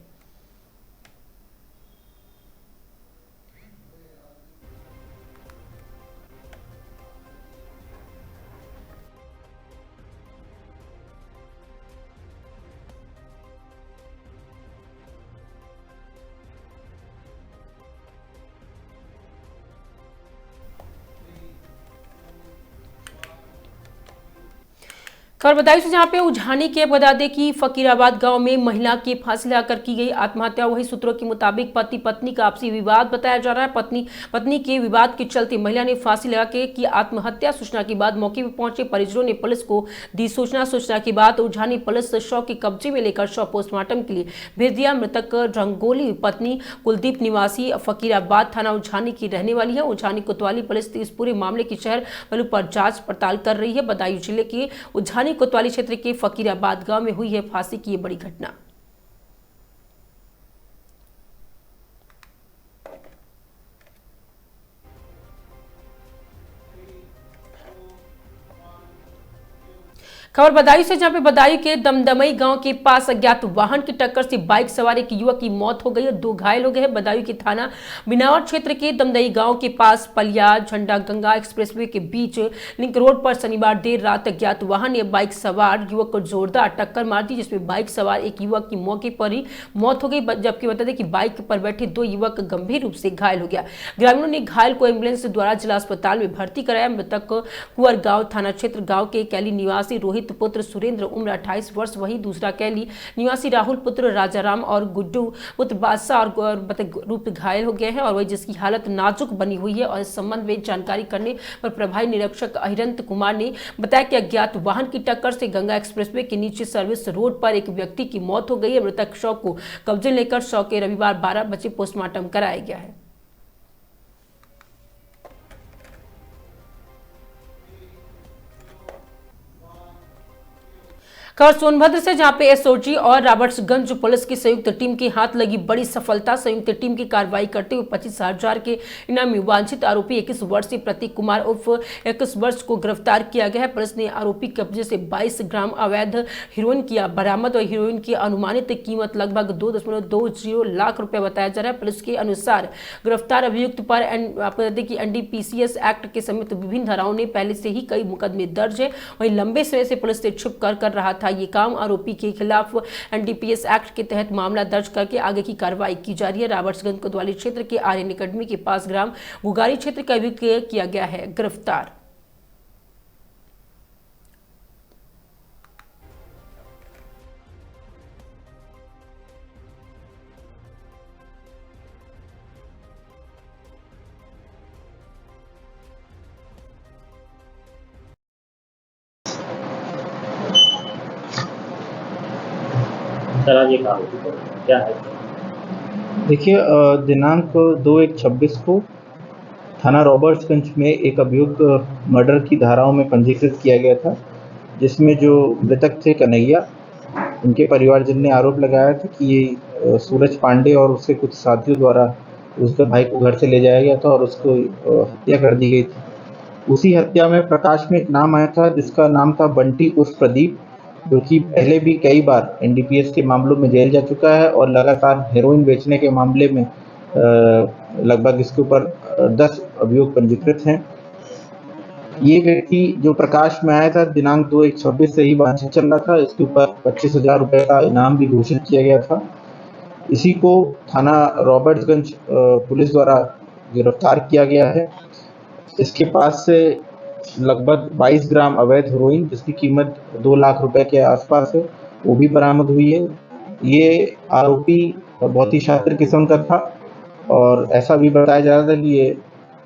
खबर बताइए से, जहां पे उझानी के बता दें कि फकीराबाद गांव में महिला की फांसी लगाकर की गई आत्महत्या। वही सूत्रों के मुताबिक पति पत्नी का आपसी विवाद बताया जा रहा है। पत्नी के विवाद के चलते महिला ने फांसी लगा के की आत्महत्या। सूचना के बाद मौके पर पहुंचे परिजनों ने पुलिस को दी सूचना के बाद उझानी पुलिस शव के कब्जे में लेकर शव पोस्टमार्टम के लिए भेज दिया। मृतक रंगोली पत्नी कुलदीप निवासी फकीराबाद थाना उझानी की रहने वाली है। उझानी कोतवाली पुलिस इस पूरे मामले की शहर पर जांच पड़ताल कर रही है। बदायूं जिले के उझानी कोतवाली क्षेत्र के फकीराबाद गांव में हुई है फांसी की ये बड़ी घटना। खबर बदायूं से, जहां पे बदायूं के दमदमई गांव के पास अज्ञात वाहन की टक्कर से बाइक सवार एक युवक की मौत हो गई और 2 घायल हो गए हैं। बदायूं के थाना बिनावर क्षेत्र के दमदमई गांव के पास पलिया झंडा गंगा एक्सप्रेसवे के बीच लिंक रोड पर शनिवार देर रात अज्ञात वाहन ने बाइक सवार युवक को जोरदार टक्कर मार दी, जिसमें बाइक सवार एक युवक की मौके पर ही मौत हो गई, जबकि बता दें कि बाइक पर बैठे 2 युवक गंभीर रूप से घायल हो गया। ग्रामीणों ने घायल को एम्बुलेंस द्वारा जिला अस्पताल में भर्ती कराया। मृतक कुंवर गांव थाना क्षेत्र गांव के कैली निवासी रोहित पुत्र सुरेंद्र उम्र 28 वर्ष, वही दूसरा कैली निवासी राहुल पुत्र राजाराम और गुड्डू पुत्र बादशाह और रूप घायल हो गए हैं और वही जिसकी हालत नाजुक बनी हुई है। और इस संबंध में जानकारी करने पर प्रभारी निरीक्षक अहिरंत कुमार ने बताया कि अज्ञात वाहन की टक्कर से गंगा एक्सप्रेसवे के नीचे सर्विस रोड पर एक व्यक्ति की मौत हो गई है। मृतक शव को कब्जे लेकर शव के रविवार 12 बजे पोस्टमार्टम कराया गया है। खबर सोनभद्र से, जहां पे एसओजी और रॉबर्ट्सगंज पुलिस की संयुक्त टीम के हाथ लगी बड़ी सफलता। संयुक्त टीम की कार्रवाई करते हुए 25,000 के इनामी वांछित आरोपी 21 वर्षीय प्रतीक कुमार उर्फ 21 वर्ष को गिरफ्तार किया गया है। पुलिस ने आरोपी कब्जे से 22 ग्राम अवैध हीरोइन किया बरामद और हीरोइन की अनुमानित कीमत लगभग 2.20 लाख रुपए बताया जा रहा है। पुलिस के अनुसार गिरफ्तार अभियुक्त पर एनडीपीसी एक्ट के समेत विभिन्न धाराओं ने पहले से ही कई मुकदमे दर्ज है। वहीं लंबे समय से पुलिस से छुप कर रहा था ये काम। आरोपी के खिलाफ एनडीपीएस एक्ट के तहत मामला दर्ज करके आगे की कार्रवाई की जा रही है। रॉबर्ट्सगंज कोतवाली क्षेत्र के आर्यन अकेडमी के पास ग्राम गुगारी क्षेत्र का भी किया गया है गिरफ्तार। क्या है? देखिए, दिनांक 2/1/26 को थाना रॉबर्ट्सगंज में एक अभियुक्त मर्डर की धाराओं में पंजीकृत किया गया था, जिसमें जो मृतक थे कन्हैया, उनके परिवारजन ने आरोप लगाया था कि ये सूरज पांडे और उसके कुछ साथियों द्वारा उसके भाई को घर से ले जाया गया था और उसको हत्या कर दी गई थी। उसी हत्या में प्रकाश में एक नाम आया था जिसका नाम था बंटी उर्फ प्रदीप, जो कि पहले भी कई बार एनडीपीएस के मामलों में जेल जा चुका है और लगातार हेरोइन बेचने के मामले में लगभग इसके ऊपर 10 अभियोग पंजीकृत हैं। ये व्यक्ति जो प्रकाश में आया था दिनांक 2/1/26 से ही वांछित चल रहा था। इसके ऊपर 25,000 रुपये का इनाम भी घोषित किया गया था। इसी को थाना रॉबर्ट्सगंज पुलिस द्वारा गिरफ्तार किया गया है। इसके पास से लगभग 22 ग्राम अवैध हेरोइन जिसकी कीमत 2 लाख रुपए के आसपास है, वो भी बरामद हुई है। ये आरोपी बहुत ही शातिर किस्म का था और ऐसा भी बताया जा रहा था कि ये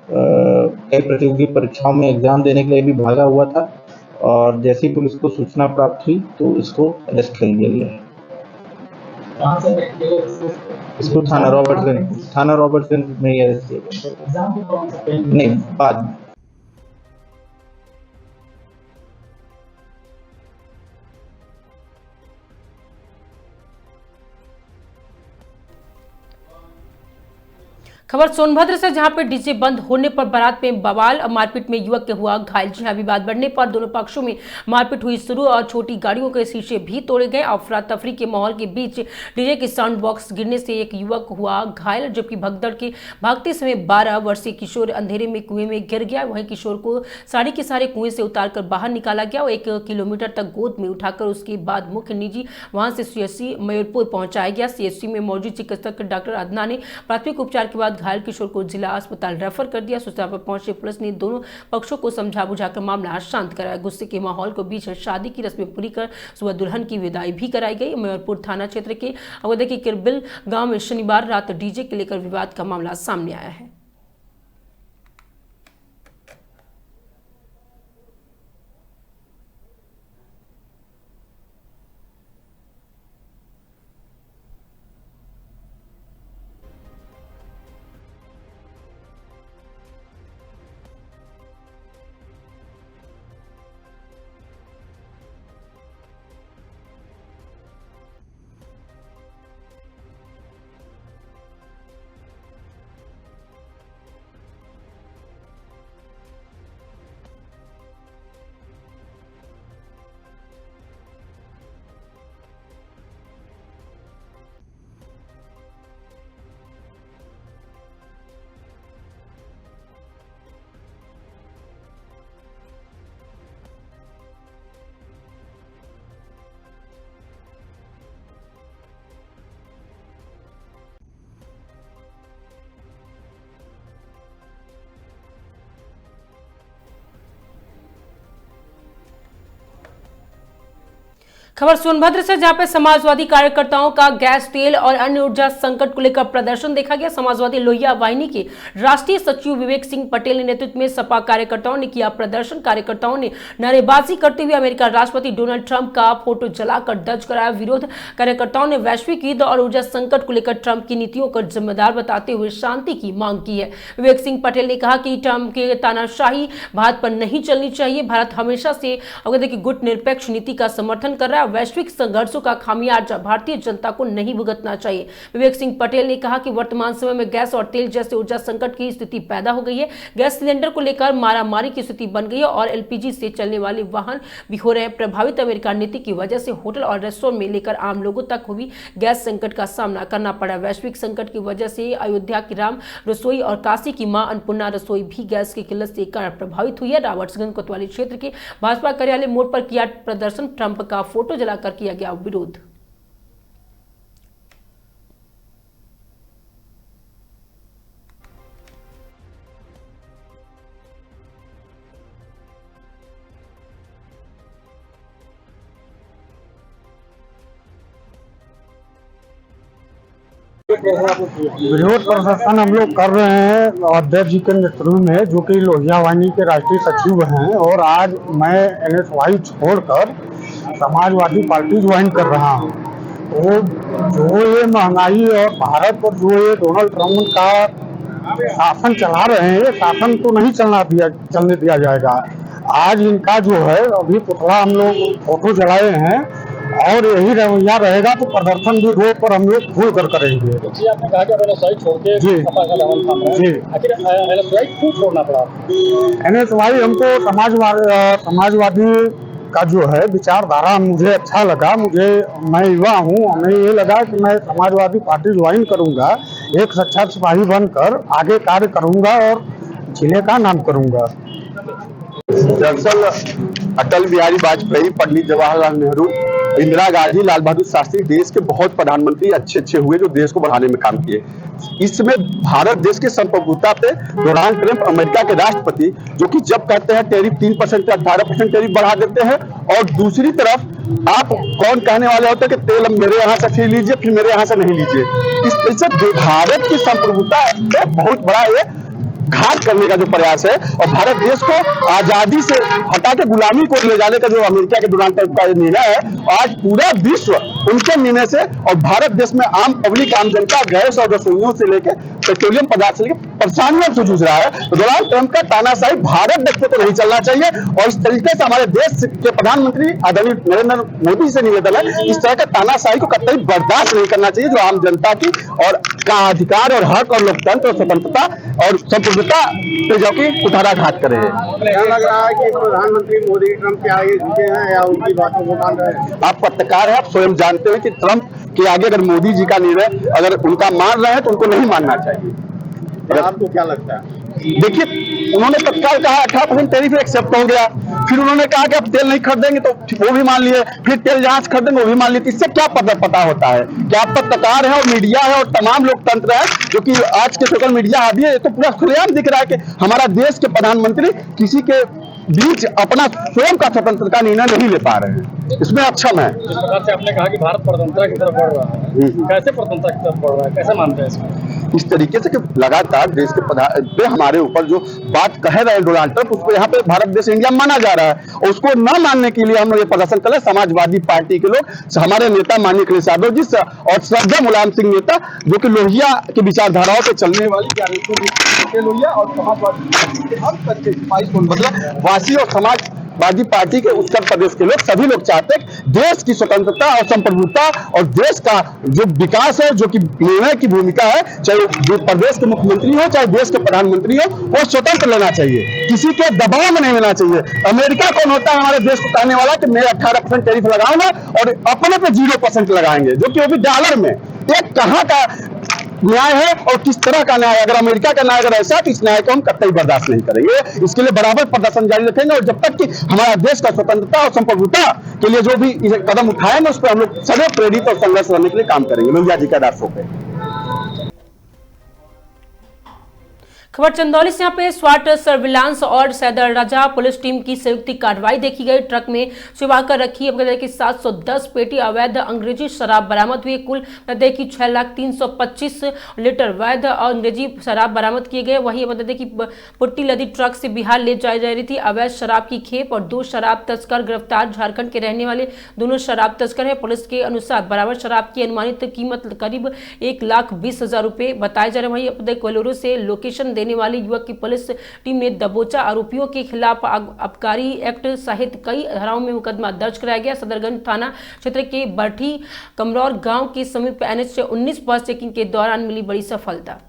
कई प्रतियोगी परीक्षाओं में एग्जाम देने के लिए भी भागा हुआ था और जैसी पुलिस को सूचना प्राप्त हुई तो इसको अरेस्ट कर लिया गया। इसको थाना रॉबर्ट्सगंज में ही अरेस्ट किया गया। नहीं, बाद में। खबर सोनभद्र से, जहां पर डीजे बंद होने पर बारात में बवाल और मारपीट में युवक के हुआ घायल। जी हां, विवाद बढ़ने पर दोनों पक्षों में मारपीट हुई शुरू और छोटी गाड़ियों के शीशे भी तोड़े गए। अफरा तफरी के माहौल के बीच डीजे के साउंड बॉक्स गिरने से एक युवक हुआ घायल, जबकि भगदड़ के भागते समय 12 वर्षीय किशोर अंधेरे में कुएं में गिर गया। वहीं किशोर को सारे के सारे कुएं से उतारकर बाहर निकाला गया और 1 किलोमीटर तक गोद में उठाकर उसके बाद मुख्य निजी वाहन से सीएचसी मयूरपुर पहुंचाया गया। सीएचसी में मौजूद चिकित्सक डॉक्टर अदना ने प्राथमिक उपचार के बाद घायल किशोर को जिला अस्पताल रेफर कर दिया। सूचना पर पहुंचे पुलिस ने दोनों पक्षों को समझा बुझाकर मामला शांत कराया। गुस्से के माहौल के बीच शादी की रस्में पूरी कर सुबह दुल्हन की विदाई भी कराई गई। मयूरपुर थाना क्षेत्र के अवध के किरबिल गांव में शनिवार रात डीजे के लेकर विवाद का मामला सामने आया है। खबर सोनभद्र से, जहां पर समाजवादी कार्यकर्ताओं का गैस, तेल और अन्य ऊर्जा संकट को लेकर प्रदर्शन देखा गया। समाजवादी लोहिया वाहिनी के राष्ट्रीय सचिव विवेक सिंह पटेल के नेतृत्व में सपा कार्यकर्ताओं ने किया प्रदर्शन। कार्यकर्ताओं ने नारेबाजी करते हुए अमेरिका राष्ट्रपति डोनाल्ड ट्रंप का फोटो जलाकर दर्ज कराया विरोध। कार्यकर्ताओं ने वैश्विक युद्ध और ऊर्जा संकट को लेकर ट्रंप की नीतियों को जिम्मेदार बताते हुए शांति की मांग की है। विवेक सिंह पटेल ने कहा कि ट्रंप के तानाशाही भारत पर नहीं चलनी चाहिए। भारत हमेशा से अवध की गुट निरपेक्ष नीति का समर्थन कर रहा है। वैश्विक संघर्षों का खामियाजा भारतीय जनता को नहीं भुगतना चाहिए। विवेक सिंह पटेल ने कहा कि वर्तमान समय में गैस और तेल जैसे ऊर्जा संकट की स्थिति पैदा हो गई है। गैस सिलेंडर को लेकर मारामारी की स्थिति बन गई है और एलपीजी से चलने वाले वाहन भी हो रहे हैं प्रभावित। अमेरिका नीति की वजह से होटल और रेस्टोरेंट में लेकर आम लोगों तक को भी गैस संकट का सामना करना पड़ा। वैश्विक संकट की वजह से अयोध्या की राम रसोई और काशी की मां अन्नपूर्णा रसोई भी गैस की किल्लत से कारण प्रभावित हुई है। रॉबर्ट्सगंज कोतवाली क्षेत्र के भाजपा कार्यालय मोड़ पर किया प्रदर्शन। ट्रंप का फोटो जलाकर किया गया विरोध। विरोध प्रदर्शन हम लोग कर रहे हैं अध्यक्ष जी के नेतृत्व में, जो कि लोहिया वाहिनी के राष्ट्रीय सचिव हैं। और आज मैं एनएसवाई छोड़कर समाजवादी पार्टी ज्वाइन कर रहा हूँ। तो जो ये महंगाई और भारत पर जो ये डोनाल्ड ट्रंप का शासन चला रहे हैं, ये शासन तो नहीं चलने दिया जाएगा। आज इनका जो है अभी पुतला हम लोग फोटो जलाए हैं और यही रवैया रहेगा तो प्रदर्शन भी रोड पर हम लोग खुल कर करेंगे। जी, आपने कहा कि एनएसवाई छोड़ के सपा का दामन थाम रहे हैं। आखिर एनएसवाई क्यों छोड़ना पड़ा? एनएसवाई हमको समाजवादी का जो है विचारधारा मुझे अच्छा लगा। मैं युवा हूँ, हमें ये लगा कि मैं समाजवादी पार्टी ज्वाइन करूँगा, एक सच्चा सिपाही बनकर आगे कार्य करूँगा और जिले का नाम करूँगा। दरअसल अटल बिहारी वाजपेयी, पंडित जवाहरलाल नेहरू इंदिरा गांधी, लाल बहादुर शास्त्री देश के बहुत प्रधानमंत्री अच्छे हुए जो देश को बढ़ाने में काम किए। इसमें भारत देश के संप्रभुता पे डोनाल्ड ट्रंप अमेरिका के राष्ट्रपति, जो कि जब कहते हैं टैरिफ 3% से 18% टैरिफ बढ़ा देते हैं, और दूसरी तरफ आप कौन कहने वाले होते हैं कि तेल मेरे यहाँ से फिर लीजिए, फिर मेरे यहाँ से नहीं लीजिए। इस तरह से भारत की संप्रभुता पे बहुत बड़ा ये घात करने का जो प्रयास है, और भारत देश को आजादी से हटा के गुलामी को ले जाने का जो अमेरिका के डोनाल्ड ट्रंप का निर्णय है, आज पूरा विश्व उनके निर्णय से और भारत देश में आम पब्लिक, आम जनता गैस और रसोइयों से लेकर पेट्रोलियम पदार्थ से लेकर परेशानियों से जूझ रहा है। तो डोनाल्ड ट्रंप का तानाशाही भारत देश को नहीं चलना चाहिए, और इस तरीके से हमारे देश के प्रधानमंत्री आदरणीय नरेंद्र मोदी से निवेदन है, इस तरह का तानाशाही को कतई बर्दाश्त नहीं करना चाहिए, जो आम जनता की और का अधिकार और हक और लोकतंत्र और स्वतंत्रता और संप्रभुता पे जो कि कुठाराघात करे। क्या लग रहा है कि प्रधानमंत्री मोदी ट्रंप के आगे झुके हैं या उनकी बातों को मान रहे हैं? आप पत्रकार हैं, आप स्वयं जानते हैं कि ट्रंप के आगे अगर मोदी जी का निर्णय अगर उनका मान रहे हैं तो उनको नहीं मानना चाहिए। आपको क्या लगता है? देखिए, उन्होंने तत्काल कहा 18% टैरिफ एक्सेप्ट हो गया, फिर उन्होंने कहा कि अब तेल नहीं खरीदेंगे तो वो भी मान लिए, फिर तेल जहां से खरीदेंगे वो भी मान लिए। इससे क्या पता होता है कि आप पत्रकार है और मीडिया है और तमाम लोकतंत्र है, जो कि आज के सोशल मीडिया हावी है, तो पूरा खुलेआम दिख रहा है कि हमारा देश के प्रधानमंत्री किसी के बीच अपना स्वयं का स्वतंत्रता निर्णय नहीं ले पा रहे हैं। इसमें अक्षम है। जिस प्रकार से आपने कहा कि भारत स्वतंत्रता की तरफ बढ़ रहा है, कैसे स्वतंत्रता की तरफ बढ़ रहा है, कैसे मानते हैं इसको? इस तरीके से कि लगातार देश के पे हमारे ऊपर जो बात कह रहे हैं डोनाल्ड ट्रंप, उसको यहाँ पे भारत देश इंडिया माना जा रहा है, और उसको न मानने के लिए हम लोग ये प्रदर्शन कर रहे हैं। समाजवादी पार्टी के लोग, हमारे नेता माननीय अखिलेश यादव जी और श्रद्धा मुलायम सिंह नेता, जो कि लोहिया की विचारधाराओं पे चलने वाली लोहिया और समाजवादी मतलब वासी और समाजवादी पार्टी के उत्तर प्रदेश के लोग, सभी लोग चाहते हैं देश की स्वतंत्रता और संप्रभुता और देश का जो विकास है, जो कि निर्णय की भूमिका है, चाहे जो प्रदेश के मुख्यमंत्री हो चाहे देश के प्रधानमंत्री हो, वो स्वतंत्र लेना चाहिए, किसी के दबाव में नहीं लेना चाहिए। अमेरिका कौन होता है हमारे देश को कहने वाला कि मैं 18% टैरिफ लगाऊंगा और अपने पे 0% लगाएंगे, जो कि वो भी डॉलर में। एक कहाँ का न्याय है और किस तरह का न्याय? अगर अमेरिका का न्याय अगर ऐसा, तो इस न्याय को हम कतई बर्दाश्त नहीं करेंगे। इसके लिए बराबर प्रदर्शन जारी रखेंगे, और जब तक कि हमारा देश का स्वतंत्रता और संप्रभुता के लिए जो भी कदम उठाएंगे, उस पर हम लोग सदैव प्रेरित और संघर्ष करने के लिए काम करेंगे। लोहिया जी के आदर्शों पे। खबर चंदौली से यहाँ पे स्वाट सर्विलांस और सैदर राजा पुलिस टीम की संयुक्त कार्रवाई देखी गई। ट्रक में छिपाकर रखी अब की 710 पेटी अवैध अंग्रेजी शराब बरामद हुई। कुल की 6,325 लीटर वैध और अंग्रेजी शराब बरामद किए गए। वही बता की पुट्टी लदी ट्रक से बिहार ले जाई जा रही थी अवैध शराब की खेप, और 2 शराब तस्कर गिरफ्तार। झारखंड के रहने वाले दोनों शराब तस्कर है। पुलिस के अनुसार बरामद शराब की अनुमानित कीमत करीब 1,20,000 रुपए बताए जा रहे हैं। वही कोलूरू से लोकेशन देने वाले युवक की पुलिस टीम ने दबोचा। आरोपियों के खिलाफ आबकारी एक्ट सहित कई धाराओं में मुकदमा दर्ज कराया गया। सदरगंज थाना क्षेत्र के बरठी कमरौर गांव के समीप NH-19 पर चेकिंग के दौरान मिली बड़ी सफलता।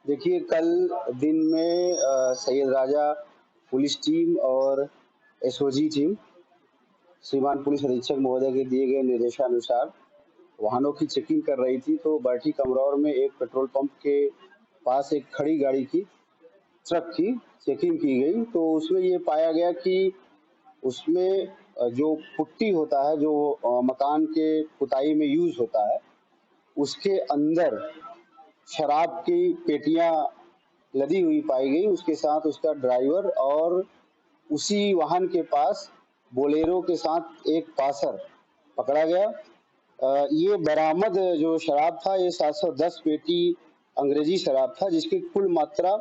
देखिए, कल दिन में सैयद राजा पुलिस टीम और SOG टीम श्रीमान पुलिस अधीक्षक महोदय के दिए गए निर्देशानुसार वाहनों की चेकिंग कर रही थी। तो बरठी कमरौर में एक पेट्रोल पंप के पास एक खड़ी गाड़ी की ट्रक की चेकिंग की गई। तो उसमें ये पाया गया कि उसमें जो पुट्टी होता है, जो मकान के पुताई में यूज होता है, उसके अंदर शराब की पेटियां लदी हुई पाई गई। उसके साथ उसका ड्राइवर और उसी वाहन के पास बोलेरो के साथ एक पासर पकड़ा गया। ये बरामद जो शराब था, ये 710 पेटी अंग्रेजी शराब था, जिसकी कुल मात्रा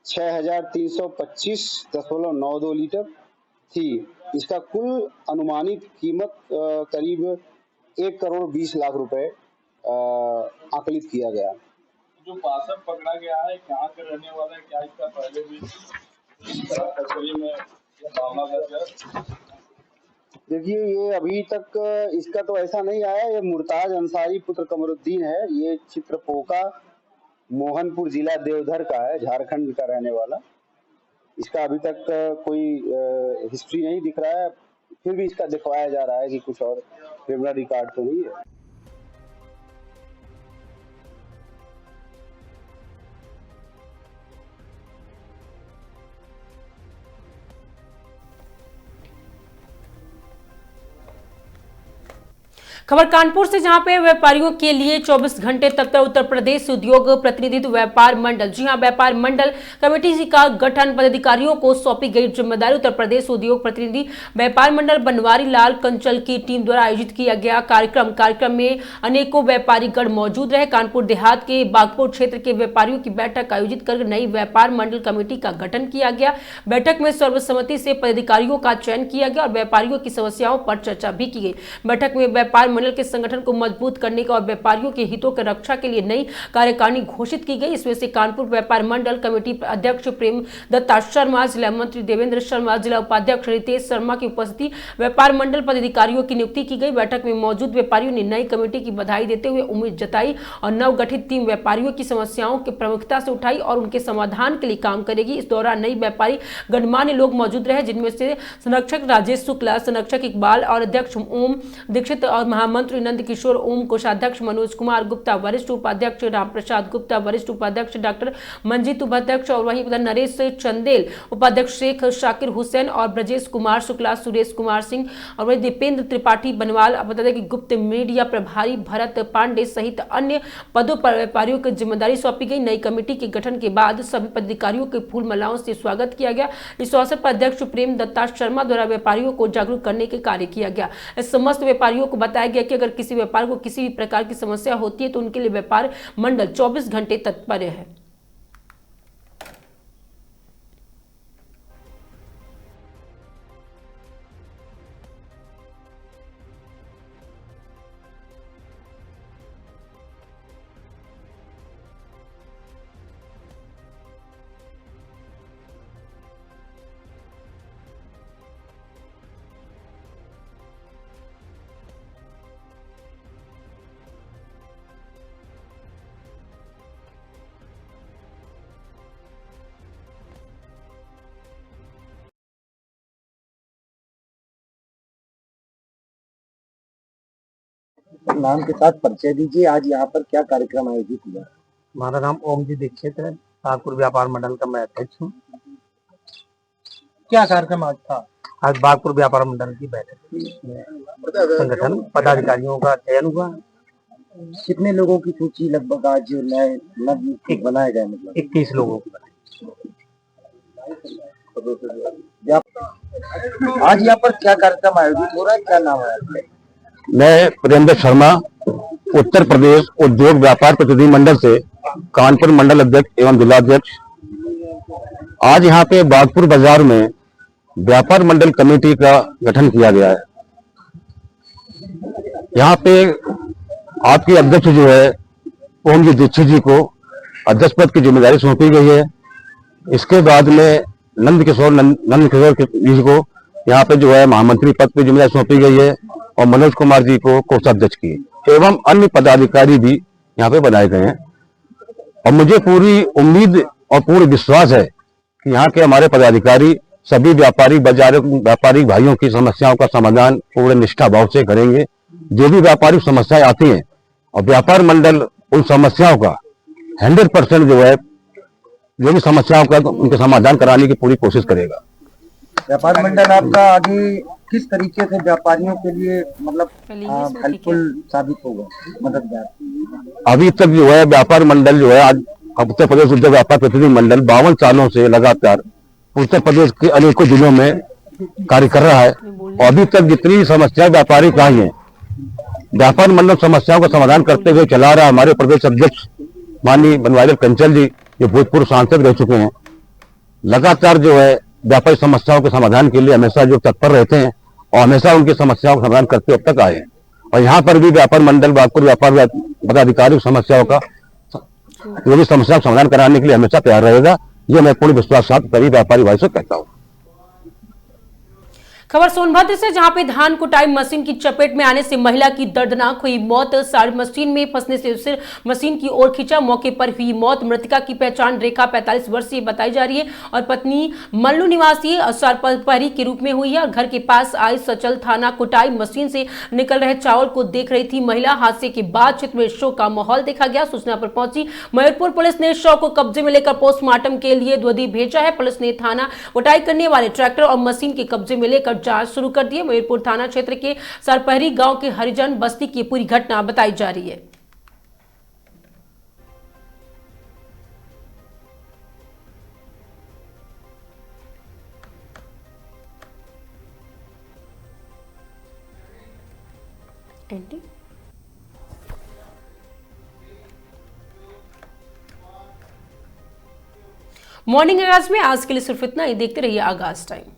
6325.92 लीटर थी। इसका कुल अनुमानित कीमत करीब 1,20,00,000 रुपए आकलित किया गया। जो पार्सल पकड़ा गया है कहाँ के रहने वाला है, क्या इसका पहले भी इस तरह फैक्ट्री में मामला दर्ज है? देखिए, ये अभी तक इसका तो ऐसा नहीं आया। ये मुर्ताज अंसारी पुत्र कमरुद्दीन है। ये चित्रपोका मोहनपुर जिला देवधर का है, झारखंड का रहने वाला। इसका अभी तक कोई हिस्ट्री नहीं दिख रहा है, फिर भी इसका दिखवाया जा रहा है कि कुछ और क्रिमिनल रिकॉर्ड तो नहीं है। खबर कानपुर से, जहां पे व्यापारियों के लिए 24 घंटे तब तक उत्तर प्रदेश उद्योग प्रतिनिधित्व व्यापार मंडल, जी हां, व्यापार मंडल कमेटी का गठन, पदाधिकारियों को सौंपी गई जिम्मेदारी। उत्तर प्रदेश उद्योग प्रतिनिधि व्यापार मंडल बनवारी लाल कंचल की टीम द्वारा आयोजित किया गया कार्यक्रम में अनेकों व्यापारी गण मौजूद रहे। कानपुर देहात के बागपुर क्षेत्र के व्यापारियों की बैठक आयोजित कर नई व्यापार मंडल कमेटी का गठन किया गया। बैठक में सर्वसम्मति से पदाधिकारियों का चयन किया गया और व्यापारियों की समस्याओं पर चर्चा भी की गई। बैठक में व्यापार मंडल के संगठन को मजबूत करने का और व्यापारियों के हितों की रक्षा के लिए नई कार्यकारिणी घोषित की गई। इसमें से कानपुर व्यापार मंडल कमेटी अध्यक्ष प्रेम दत्ता शर्मा, जिला मंत्री देवेंद्र शर्मा, जिला उपाध्यक्ष रितेश शर्मा की उपस्थिति व्यापार मंडल पदाधिकारियों की नियुक्ति की गई। बैठक में मौजूद व्यापारियों ने नई कमेटी की बधाई देते हुए उम्मीद जताई और नवगठित टीम व्यापारियों की समस्याओं की प्रमुखता से उठाई और उनके समाधान के लिए काम करेगी। इस दौरान नई व्यापारी गणमान्य लोग मौजूद रहे, जिनमें से संरक्षक राजेश शुक्ला, संरक्षक इकबाल और अध्यक्ष ओम दीक्षित और महामंत्री नंद किशोर ओम, कोषाध्यक्ष मनोज कुमार गुप्ता, वरिष्ठ उपाध्यक्ष राम प्रसाद गुप्ता, वरिष्ठ उपाध्यक्ष डॉक्टर मंजीत उपाध्यक्ष और वहीं नरेश चंदेल, उपाध्यक्ष शेख शाकिर हुसैन और ब्रजेश कुमार शुक्ला, सुरेश कुमार सिंह और वहीं दीपेंद्र त्रिपाठी बनवाल, बता दें कि गुप्त मीडिया प्रभारी भरत पांडे सहित अन्य पदों पर व्यापारियों की जिम्मेदारी सौंपी गई। नई कमेटी के गठन के बाद सभी पदाधिकारियों के फूल मालाओं से स्वागत किया गया। इस अवसर पर अध्यक्ष प्रेम दत्ता शर्मा द्वारा व्यापारियों को जागरूक करने के कार्य किया गया। इस समस्त व्यापारियों को बताया गया कि अगर किसी व्यापार को किसी भी प्रकार की समस्या होती है तो उनके लिए व्यापार मंडल 24 घंटे तत्पर है। नाम के साथ परिचय दीजिए। आज यहाँ पर क्या कार्यक्रम आयोजित हुआ? हमारा नाम ओम जी दीक्षित है, बागपुर व्यापार मंडल का मैं अध्यक्ष हूँ। क्या कार्यक्रम आज था? आज बागपुर व्यापार मंडल की बैठक थी, संगठन पदाधिकारियों का चयन हुआ। कितने लोगों की सूची लगभग आज नए बनाया गया? मतलब 21 लोगों की बनाई। आज यहाँ पर क्या कार्यक्रम आयोजित हो रहा है, क्या नाम है? मैं प्रेमदत्त शर्मा, उत्तर प्रदेश उद्योग व्यापार प्रतिनिधि मंडल से कानपुर मंडल अध्यक्ष एवं जिलाध्यक्ष। आज यहाँ पे बागपुर बाजार में व्यापार मंडल कमेटी का गठन किया गया है। यहाँ पे आपके अध्यक्ष जो है ओम जी दीक्षित जी को अध्यक्ष पद की जिम्मेदारी सौंपी गई है। इसके बाद में नंद किशोर जी को यहाँ पे जो है महामंत्री पद की जिम्मेदारी सौंपी गई है और मनोज कुमार जी को कोषाध्यक्ष की एवं अन्य पदाधिकारी भी यहाँ पे बनाए गए हैं। और मुझे पूरी उम्मीद और पूर्ण विश्वास है कि यहाँ के हमारे पदाधिकारी सभी व्यापारी भाइयों की समस्याओं का समाधान पूरे निष्ठा भाव से करेंगे। जो भी व्यापारिक समस्याएं आती हैं और व्यापार मंडल उन समस्याओं का 100% जो है जो भी समस्याओं का उनके समाधान कराने की पूरी कोशिश करेगा। व्यापार मंडल आपका आगे किस तरीके से व्यापारियों के लिए मतलब हेल्पफुल साबित होगा, मददगार? अभी तक जो है व्यापार मंडल जो है आज उत्तर प्रदेश उद्योग व्यापार प्रतिनिधि मंडल 52 सालों से लगातार उत्तर प्रदेश के अनेकों जिलों में कार्य कर रहा है और अभी तक जितनी समस्याएं व्यापारी का आई है व्यापार मंडल समस्याओं का समाधान करते हुए चला रहा है। हमारे प्रदेश अध्यक्ष माननीय बनवारी कंचल जी जो भूतपूर्व सांसद रह चुके हैं, लगातार जो है व्यापारी समस्याओं के समाधान के लिए हमेशा जो तत्पर रहते हैं और हमेशा उनकी समस्याओं का समाधान करते अब तक आए हैं। और यहाँ पर भी व्यापार मंडल बागपुर व्यापार पदाधिकारी समस्याओं का जो भी समस्या का समाधान कराने के लिए हमेशा तैयार रहेगा, ये मैं पूर्ण विश्वास साथ सभी व्यापारी भाई से कहता हूँ। खबर सोनभद्र से, जहां पे धान कुटाई मशीन की चपेट में आने से महिला की दर्दनाक हुई मौत। साड़ी मशीन में फंसने से सिर मशीन की ओर खींचा, मौके पर हुई मौत। मृतका की पहचान रेखा 45 वर्षीय बताई जा रही है और पत्नी मल्लू निवासी सरपहरी के रूप में हुई है और घर के पास आई सचल थाना कुटाई मशीन से निकल रहे चावल को देख रही थी महिला। हादसे के बाद क्षेत्र में शोक का माहौल देखा गया। सूचना पर पहुंची मयूरपुर पुलिस ने शव को कब्जे में लेकर पोस्टमार्टम के लिए द्वदी भेजा है। पुलिस ने थाना कुटाई करने वाले ट्रैक्टर और मशीन के कब्जे में लेकर जांच शुरू कर दी है। मयूरपुर थाना क्षेत्र के सरपहरी गांव के हरिजन बस्ती की पूरी घटना बताई जा रही है। मॉर्निंग आगाज में आज के लिए सिर्फ इतना ही। देखते रहिए आगाज टाइम।